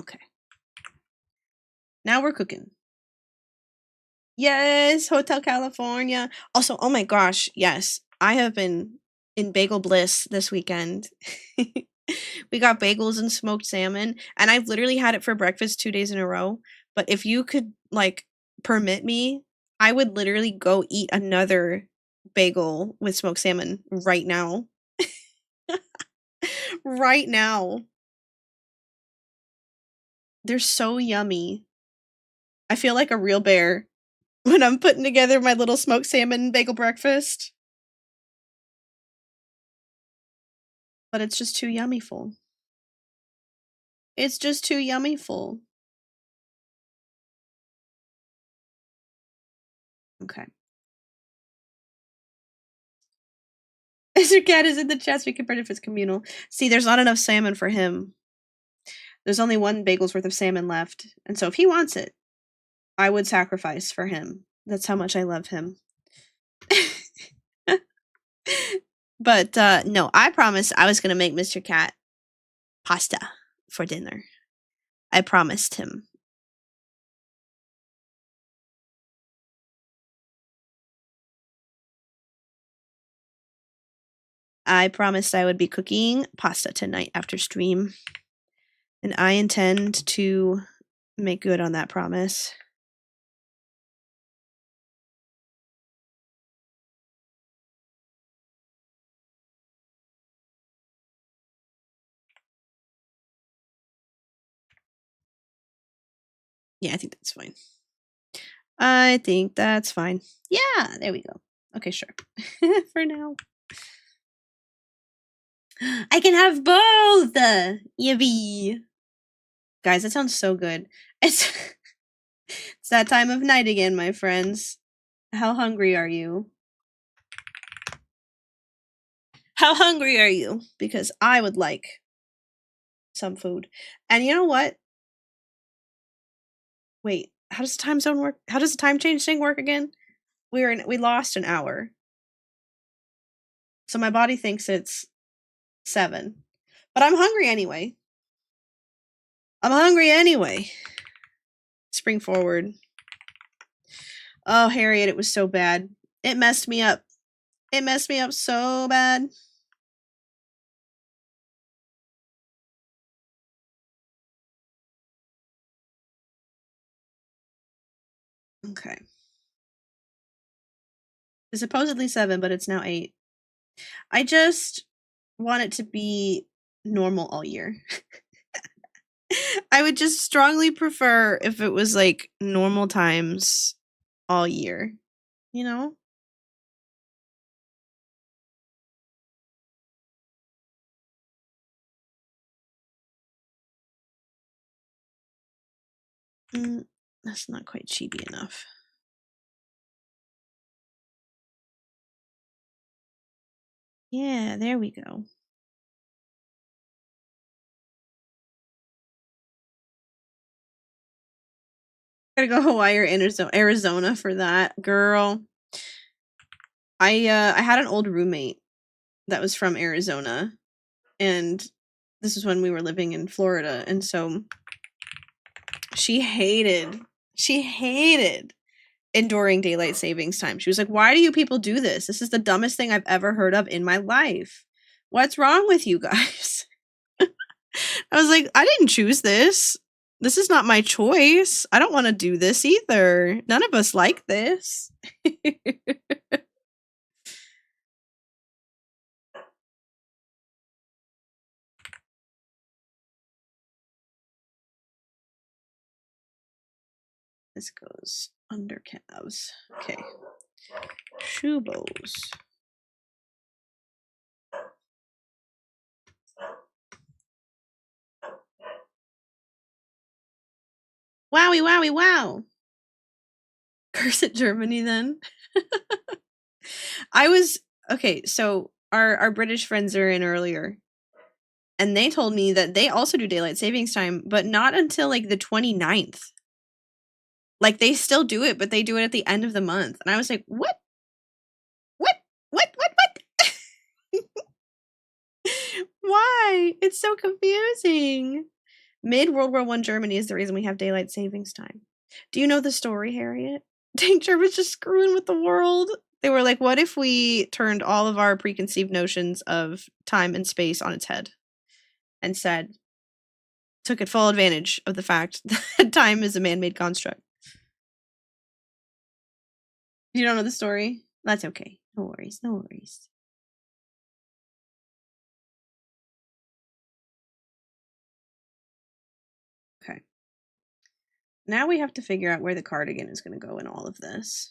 Okay. Now we're cooking. Yes, Hotel California. Also, oh my gosh, yes. I have been in bagel bliss this weekend. We got bagels and smoked salmon, and I've literally had it for breakfast 2 days in a row. But if you could like permit me, I would literally go eat another bagel with smoked salmon right now. Right now. They're so yummy. I feel like a real bear when I'm putting together my little smoked salmon bagel breakfast. But it's just too yummy full. It's just too yummy full. Okay. Mr. Cat is in the chat, so we can print if it's communal. See, there's not enough salmon for him. There's only one bagel's worth of salmon left. And so if he wants it, I would sacrifice for him. That's how much I love him. But no, I promised I was going to make Mr. Cat pasta for dinner. I promised him. I promised I would be cooking pasta tonight after stream. And I intend to make good on that promise. Yeah, I think that's fine. I think that's fine. Yeah, there we go. Okay, sure. For now. I can have both! Yippee! Guys, that sounds so good. It's it's that time of night again, my friends. How hungry are you? How hungry are you? Because I would like some food. And you know what? Wait, how does the time zone work? How does the time change thing work again? We lost an hour. So my body thinks it's 7. But I'm hungry anyway. I'm hungry anyway. Spring forward. Oh, Harriet, it was so bad. It messed me up. It messed me up so bad. Okay. It's supposedly 7, but it's now 8. I just want it to be normal all year. I would just strongly prefer if it was like normal times all year, you know? That's not quite chibi enough. Yeah, there we go. Gotta go Hawaii or Arizona for that, girl. I had an old roommate that was from Arizona, and this is when we were living in Florida, and so she hated enduring daylight savings time. She was like, "Why do you people do this? This is the dumbest thing I've ever heard of in my life. What's wrong with you guys?" I was like, "I didn't choose this. This is not my choice. I don't want to do this either. None of us like this." This goes under calves. Okay. Shoe bows. Wowie, wowie, wow. Curse at Germany then. Okay, so our British friends are in earlier. And they told me that they also do daylight savings time, but not until like the 29th. Like they still do it, but they do it at the end of the month. And I was like, what? What? Why? It's so confusing. Mid-World War I Germany is the reason we have daylight savings time. Do you know the story, Harriet? Dang, Germans just screwing with the world. They were like, what if we turned all of our preconceived notions of time and space on its head and took it full advantage of the fact that time is a man-made construct? You don't know the story? That's okay. No worries. No worries. Okay. Now we have to figure out where the cardigan is going to go in all of this.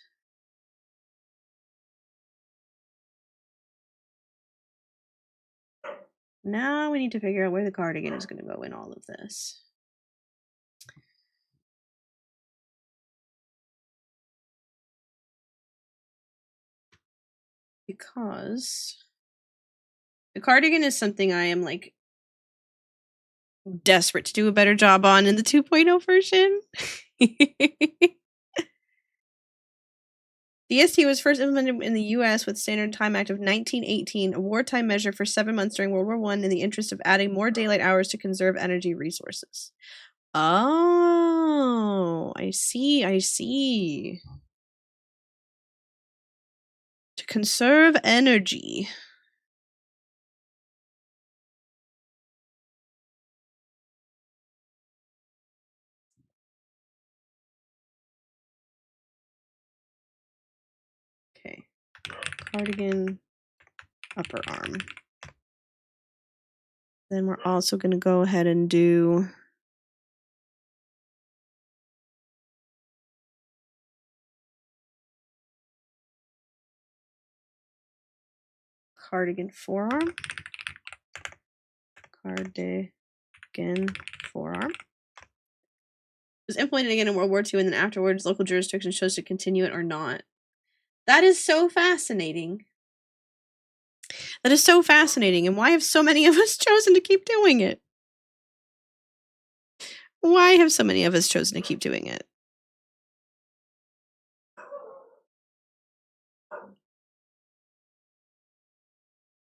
Now we need to figure out where the cardigan is going to go in all of this. Because the cardigan is something I am like desperate to do a better job on in the 2.0 version. DST was first implemented in the US with Standard Time Act of 1918, a wartime measure for 7 months during World War I in the interest of adding more daylight hours to conserve energy resources. Oh, I see. To conserve energy. Okay. Cardigan upper arm. Then we're also going to go ahead and do cardigan forearm. Cardigan forearm. It was implemented again in World War II, and then afterwards, local jurisdictions chose to continue it or not. That is so fascinating. That is so fascinating. And why have so many of us chosen to keep doing it? Why have so many of us chosen to keep doing it?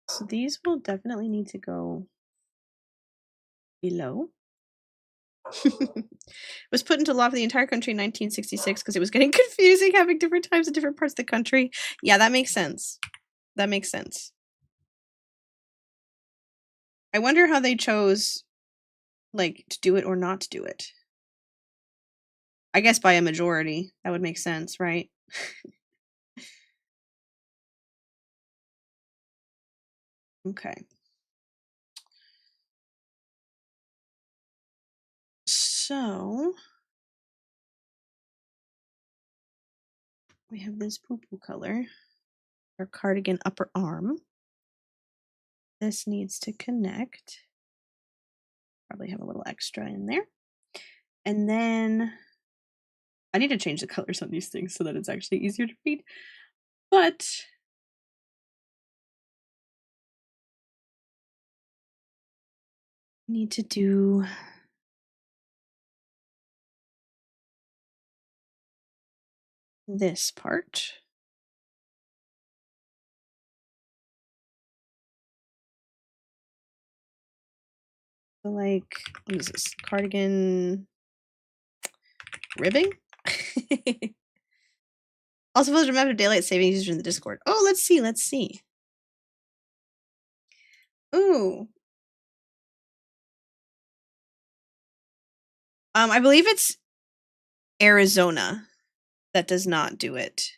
So these will definitely need to go below. It was put into law for the entire country in 1966 because it was getting confusing having different times in different parts of the country. Yeah, that makes sense. That makes sense. I wonder how they chose, like, to do it or not to do it. I guess by a majority. That would make sense, right? Okay. So we have this poo-poo color, our cardigan upper arm. This needs to connect. Probably have a little extra in there. And then I need to change the colors on these things so that it's actually easier to read. But I need to do this part. So like, what is this? Cardigan ribbing? Also, please remember daylight savings users in the Discord. Oh, let's see. Ooh. I believe it's Arizona that does not do it.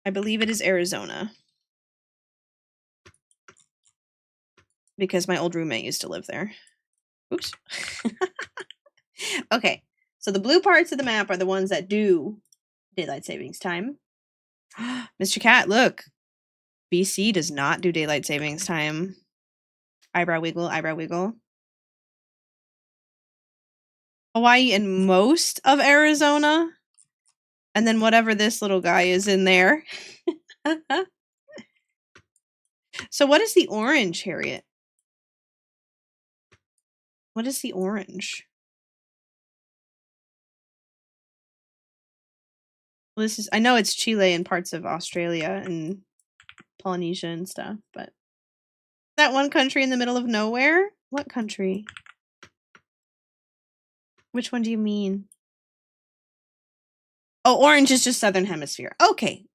I believe it is Arizona. Because my old roommate used to live there. Oops. Okay, so the blue parts of the map are the ones that do daylight savings time. Mr. Cat, look. BC does not do daylight savings time. Eyebrow wiggle, eyebrow wiggle. Hawaii and most of Arizona. And then whatever this little guy is in there. So what is the orange, Harriet? What is the orange? Well, this is, I know it's Chile and parts of Australia and Polynesia and stuff, but that one country in the middle of nowhere? What country? Which one do you mean? Oh, orange is just Southern Hemisphere. Okay.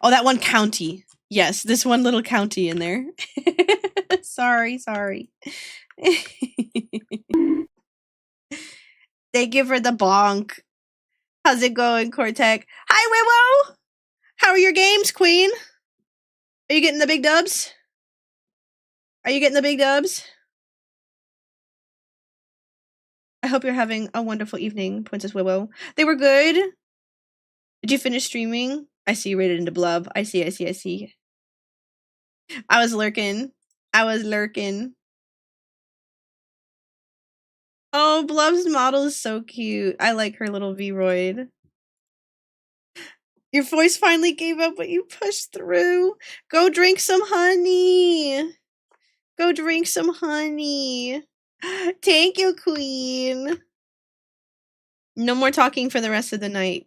Oh, that one county. Yes, this one little county in there. Sorry. They give her the bonk. How's it going, Cortec? Hi, Willow! How are your games, Queen? Are you getting the big dubs? I hope you're having a wonderful evening, Princess Willow. They were good. Did you finish streaming? I see you rated into Blub. I see. I was lurking. Oh, Blub's model is so cute. I like her little V-roid. Your voice finally gave up, but you pushed through. Go drink some honey. Thank you, Queen. No more talking for the rest of the night.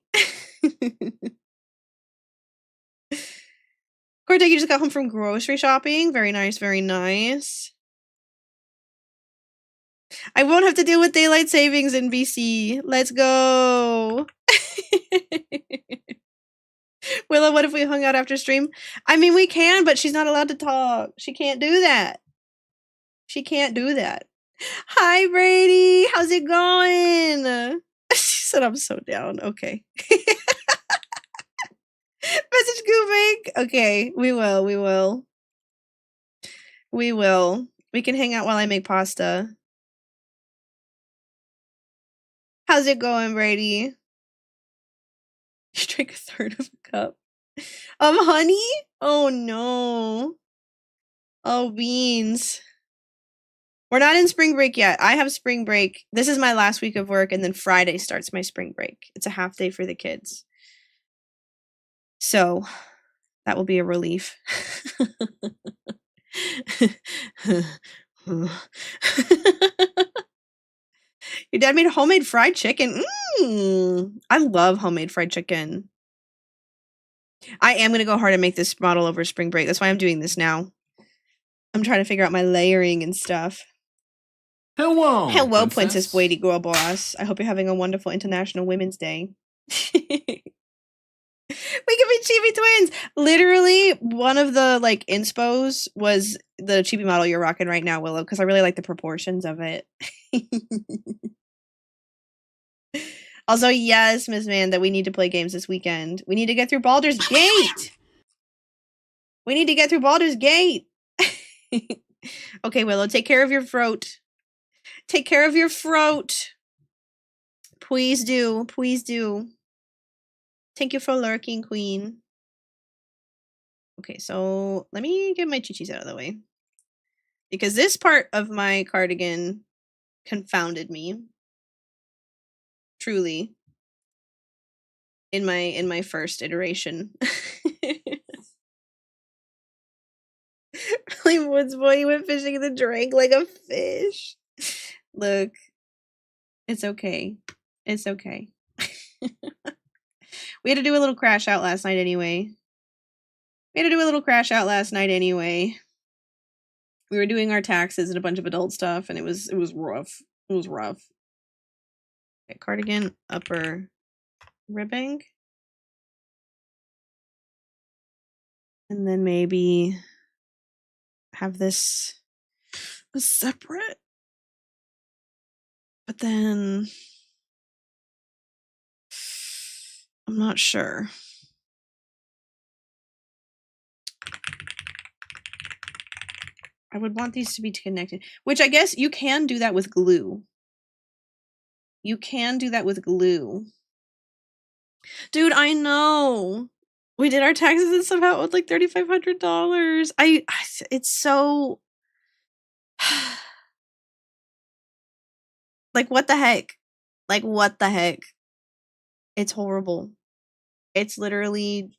Cortec, you just got home from grocery shopping. Very nice. I won't have to deal with daylight savings in BC. Let's go. Willow, what if we hung out after stream? I mean, we can, but she's not allowed to talk. She can't do that. Hi, Brady. How's it going? She said, I'm so down. Okay. Message goofing. Okay, we will. We can hang out while I make pasta. How's it going, Brady? You drank a third of a cup of honey? Oh no. Oh, beans. We're not in spring break yet. I have spring break. This is my last week of work, and then Friday starts my spring break. It's a half day for the kids. So that will be a relief. Your dad made homemade fried chicken. I love homemade fried chicken. I am going to go hard and make this model over spring break. That's why I'm doing this now. I'm trying to figure out my layering and stuff. Hello, Princess Lady Girl Boss. I hope you're having a wonderful International Women's Day. We can be chibi twins. Literally, one of the like inspos was the chibi model you're rocking right now, Willow, because I really like the proportions of it. Also, yes, Miss Manda, we need to play games this weekend. We need to get through Baldur's Gate. Okay, Willow, take care of your throat. Please do. Thank you for lurking, Queen. Okay, so let me get my chichis out of the way. Because this part of my cardigan confounded me. Truly. In my first iteration. Really, Woods boy, he went fishing in the drink like a fish. Look. It's okay. We had to do a little crash out last night anyway. We were doing our taxes and a bunch of adult stuff, and it was rough. Okay, cardigan, upper ribbing. And then maybe have this separate. But then I'm not sure. I would want these to be connected, which I guess you can do that with glue. Dude, I know. We did our taxes and somehow owed like $3,500. It's so Like, what the heck? Like, what the heck? It's horrible. It's literally,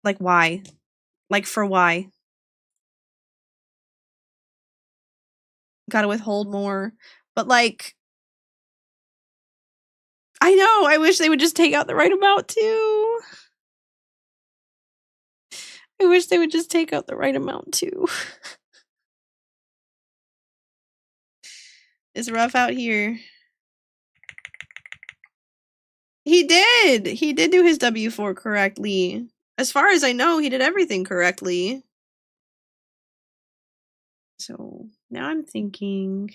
like, why? Like, for why? Gotta withhold more. But, like, I know, I wish they would just take out the right amount, too. I wish they would just take out the right amount, too. It's rough out here. He did! He did do his W-4 correctly. As far as I know, he did everything correctly. So, now I'm thinking...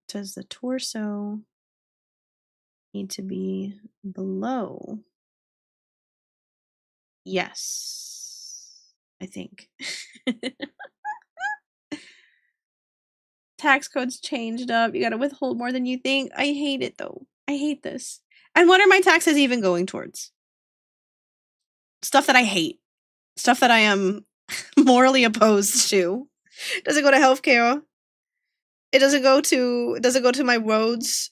Does the torso need to be below? Yes, I think. Tax code's changed up. You gotta withhold more than you think. I hate it though. I hate this. And what are my taxes even going towards? Stuff that I hate. Stuff that I am morally opposed to. Does it go to healthcare? It doesn't go to my roads.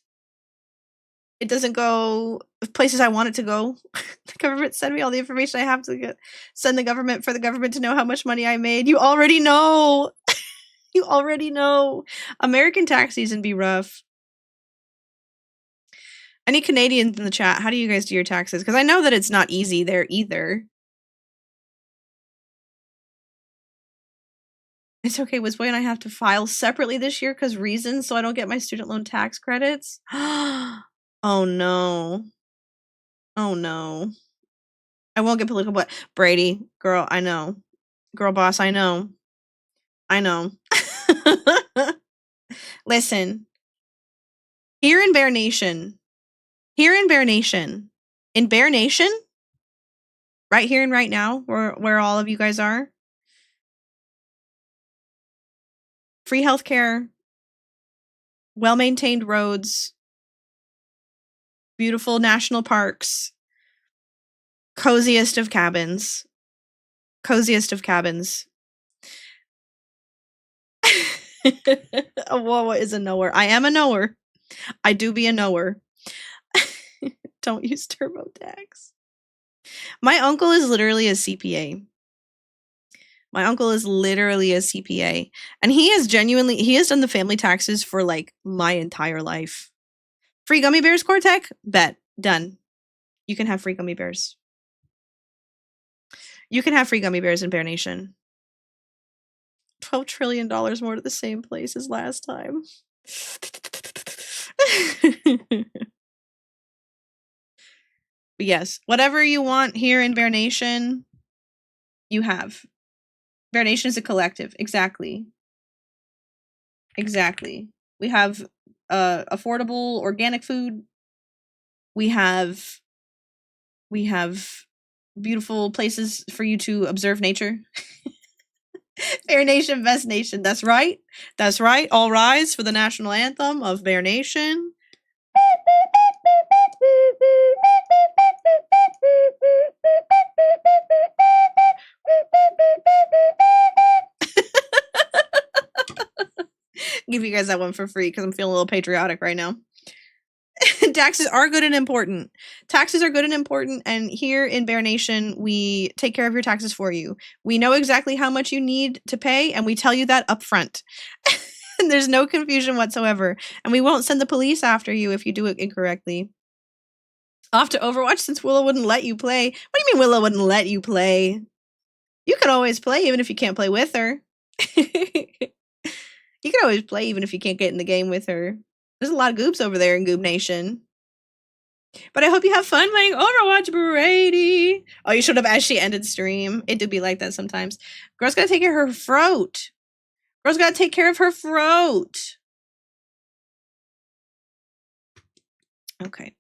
It doesn't go places I want it to go. The government send me all the information I have to send the government for the government to know how much money I made. You already know. You already know. American tax season be rough. Any Canadians in the chat, how do you guys do your taxes? Because I know that it's not easy there either. It's okay. Wisboy and I have to file separately this year because reasons, so I don't get my student loan tax credits. Oh no. Oh no. I won't get political, but Brady, girl, I know. Girl boss, I know. I know. Listen. Here in Bear Nation, in Bear Nation, right here and right now, where all of you guys are, free healthcare, well-maintained roads, beautiful national parks, coziest of cabins. A Wawa is a knower. I am a knower. I do be a knower. Don't use TurboTax. My uncle is literally a CPA. And he has done the family taxes for like my entire life. Free gummy bears, Cortec? Bet. Done. You can have free gummy bears. You can have free gummy bears in Bear Nation. $12 trillion more to the same place as last time. But yes, whatever you want here in Bear Nation, you have. Bear Nation is a collective. Exactly. We have affordable organic food. We have beautiful places for you to observe nature. Bear Nation, best nation. That's right. All rise for the national anthem of Bear Nation. Give you guys that one for free because I'm feeling a little patriotic right now. Taxes are good and important. And here in Bear Nation, we take care of your taxes for you. We know exactly how much you need to pay, and we tell you that up front. And there's no confusion whatsoever. And we won't send the police after you if you do it incorrectly. Off to Overwatch since Willow wouldn't let you play. What do you mean Willow wouldn't let you play? You can always play even if you can't play with her. You can always play even if you can't get in the game with her. There's a lot of goobs over there in Goob Nation. But I hope you have fun playing Overwatch, Brady. Oh, you should have actually ended stream. It do be like that sometimes. Girl's gotta take care of her throat. Okay.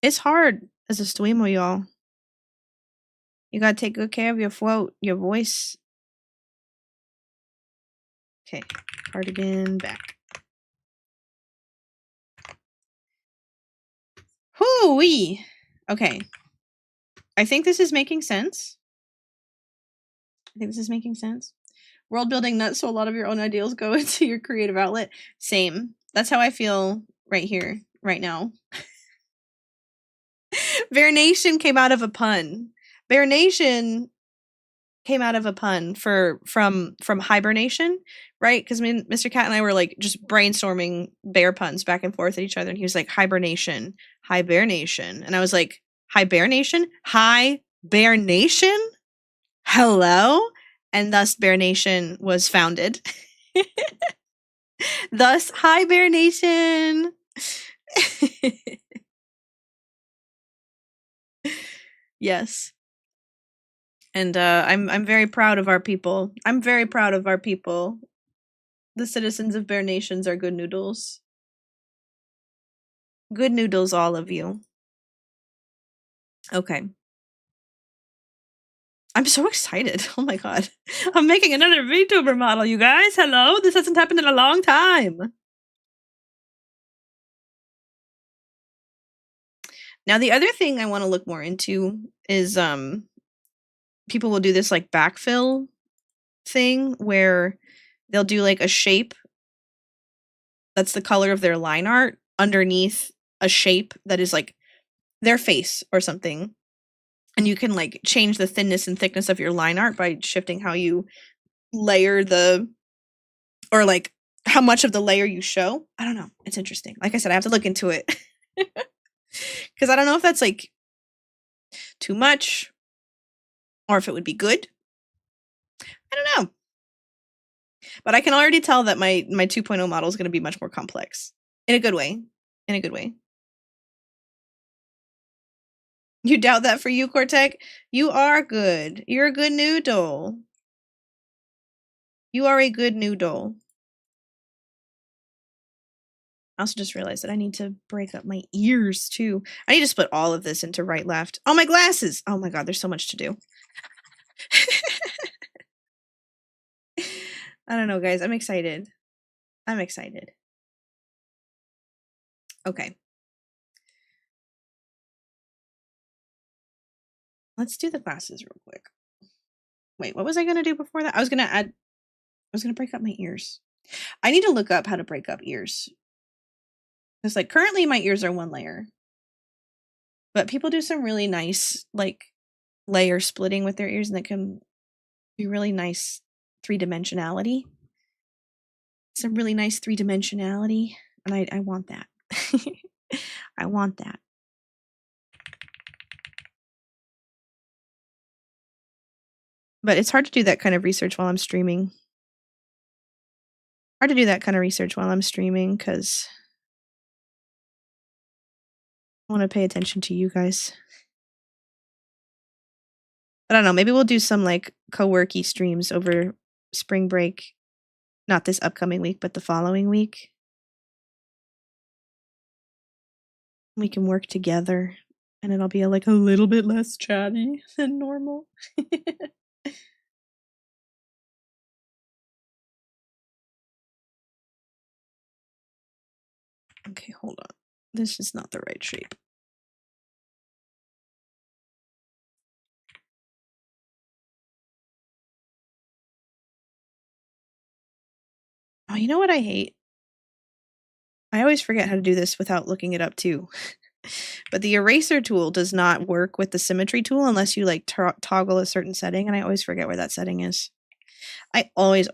It's hard as a streamer, y'all. You gotta take good care of your throat, your voice. Okay, cardigan back. Hoo-wee! Okay. I think this is making sense. World building nuts, so a lot of your own ideals go into your creative outlet. Same. That's how I feel right here, right now. Bear Nation came out of a pun. Bear Nation came out of a pun from hibernation, right? Because Mr. Cat and I were like just brainstorming bear puns back and forth at each other, and he was like hibernation, hi bear nation, and I was like hi bear nation, hi bear nation, hello, and thus Bear Nation was founded. Thus, hi Bear Nation. Yes. And I'm very proud of our people. I'm very proud of our people. The citizens of Bear Nations are good noodles. Good noodles, all of you. Okay. I'm so excited. Oh my god. I'm making another VTuber model, you guys. Hello? This hasn't happened in a long time. Now, the other thing I want to look more into is people will do this like backfill thing where they'll do like a shape that's the color of their line art underneath a shape that is like their face or something. And you can like change the thinness and thickness of your line art by shifting how you layer or like how much of the layer you show. I don't know. It's interesting. Like I said, I have to look into it. Because I don't know if that's like too much or if it would be good. I don't know. But I can already tell that my 2.0 model is going to be much more complex. In a good way. In a good way. You doubt that for you, Cortec? You are good. You're a good noodle. You are a good noodle. I also just realized that I need to break up my ears, too. I need to split all of this into right, left. Oh, my glasses! Oh my god, there's so much to do. I don't know, guys. I'm excited. I'm excited. Okay. Let's do the glasses real quick. Wait, what was I going to do before that? I was going to break up my ears. I need to look up how to break up ears. Because, like, currently my ears are one layer. But people do some really nice, like, layer splitting with their ears, and it can be really nice three-dimensionality. Some really nice three-dimensionality. And I want that. I want that. But it's hard to do that kind of research while I'm streaming. Hard to do that kind of research while I'm streaming because I want to pay attention to you guys. I don't know. Maybe we'll do some like co-worky streams over spring break. Not this upcoming week, but the following week. We can work together and it'll be like a little bit less chatty than normal. Okay, hold on. This is not the right shape. Oh, you know what I hate? I always forget how to do this without looking it up too. But the eraser tool does not work with the symmetry tool unless you like toggle a certain setting, and I always forget where that setting is. I always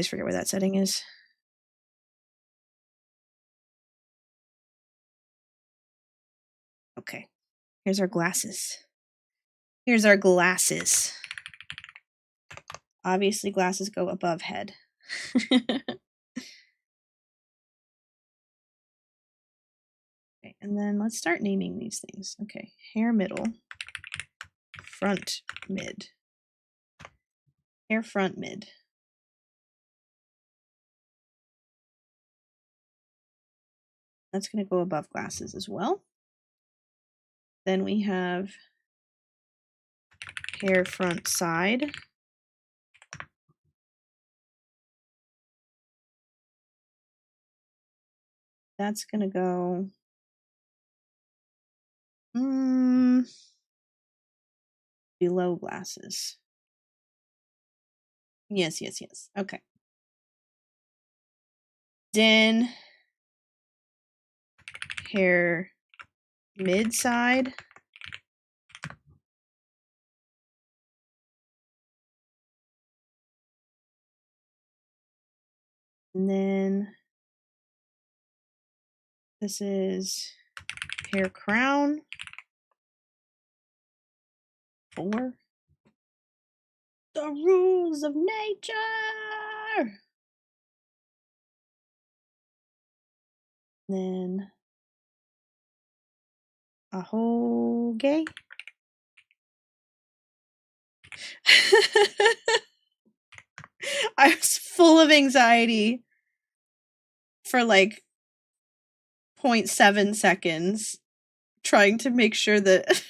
forget where that setting is. Okay. Here's our glasses. Here's our glasses. Obviously, glasses go above head. Okay, and then let's start naming these things. Okay, hair middle, front mid, hair front mid. That's going to go above glasses as well. Then we have hair front side. That's going to go Below glasses. Yes. Okay. Then hair mid side. And then this is hair crown. 4. The rules of nature. Then a whole gay. I was full of anxiety for like 0.7 seconds trying to make sure that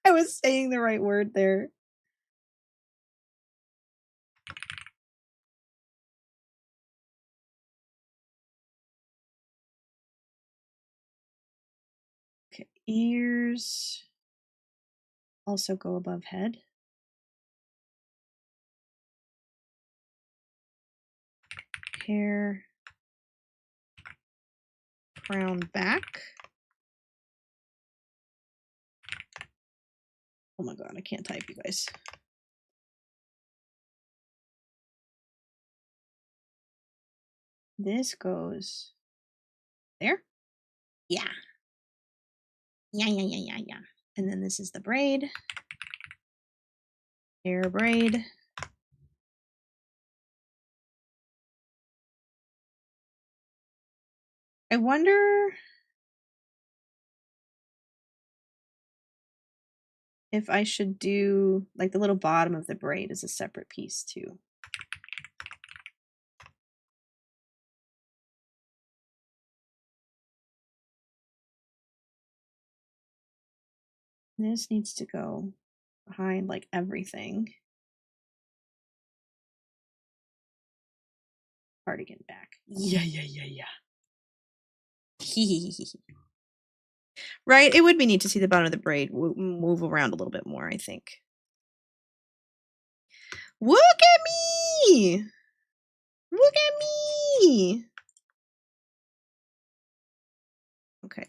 I was saying the right word there. Okay, ears also go above head. Hair crown back. Oh my god, I can't type, you guys. This goes there. Yeah. Yeah. And then this is the braid. Hair braid. I wonder if I should do like the little bottom of the braid as a separate piece too. This needs to go behind like everything. Cardigan back. Yeah. Right? It would be neat to see the bottom of the braid move around a little bit more, I think. Look at me! Look at me! Okay,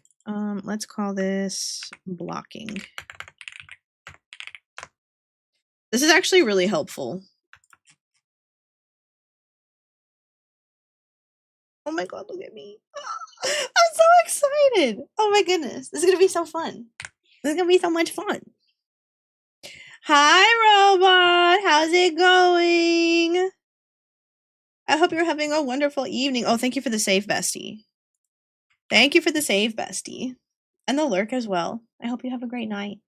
let's call this blocking. This is actually really helpful. Oh my god, look at me. I'm so excited. Oh my goodness. This is going to be so fun. This is going to be so much fun. Hi, robot. How's it going? I hope you're having a wonderful evening. Oh, thank you for the save, bestie. Thank you for the save, bestie. And the lurk as well. I hope you have a great night.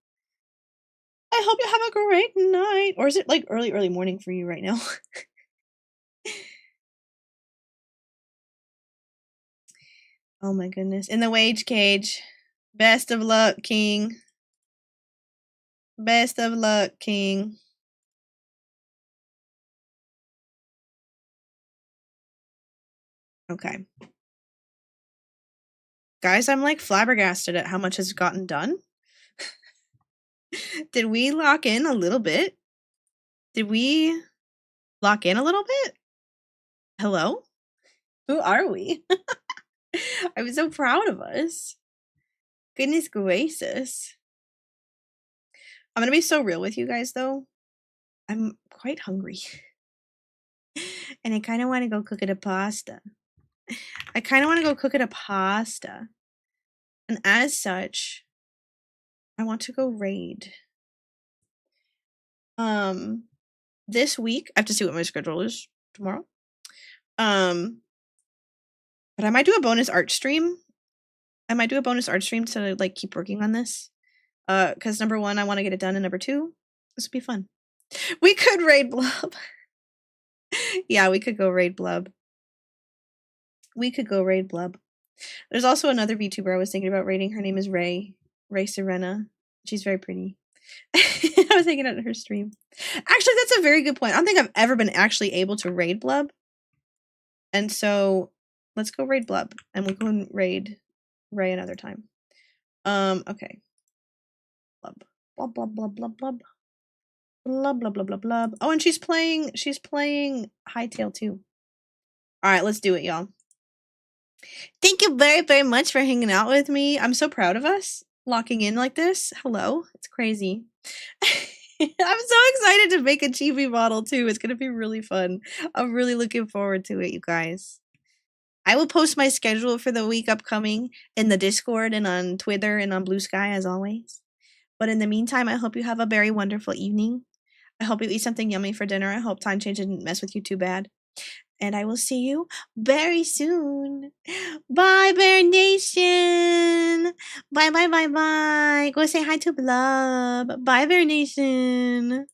I hope you have a great night. Or is it like early morning for you right now? Oh my goodness. In the wage cage. Best of luck, King. Best of luck, King. Okay. Guys, I'm like flabbergasted at how much has gotten done. Did we lock in a little bit? Did we lock in a little bit? Hello? Who are we? I'm so proud of us. Goodness gracious. I'm gonna be so real with you guys though. I'm quite hungry. And I kind of want to go cook it a pasta. And as such, I want to go raid. This week, I have to see what my schedule is tomorrow. But I might do a bonus art stream. To like keep working on this. Because number 1, I want to get it done, and number 2, this would be fun. We could raid Blub. Yeah, we could go raid Blub. There's also another VTuber I was thinking about raiding. Her name is Ray Serena. She's very pretty. I was thinking at her stream. Actually, that's a very good point. I don't think I've ever been actually able to raid Blub. And so let's go raid Blub, and we'll go and raid Ray another time. Okay. Blub, blub, blub, blub, blub. Blub, blub, blub, blub, blub. Oh, and she's playing Hightail too. Alright, let's do it, y'all. Thank you very, very much for hanging out with me. I'm so proud of us locking in like this. Hello. It's crazy. I'm so excited to make a chibi model too. It's gonna be really fun. I'm really looking forward to it, you guys. I will post my schedule for the week upcoming in the Discord and on Twitter and on Blue Sky as always. But in the meantime, I hope you have a very wonderful evening. I hope you eat something yummy for dinner. I hope time change didn't mess with you too bad. And I will see you very soon. Bye, Bear Nation. Bye, bye, bye, bye. Go say hi to Blub. Bye, Bear Nation.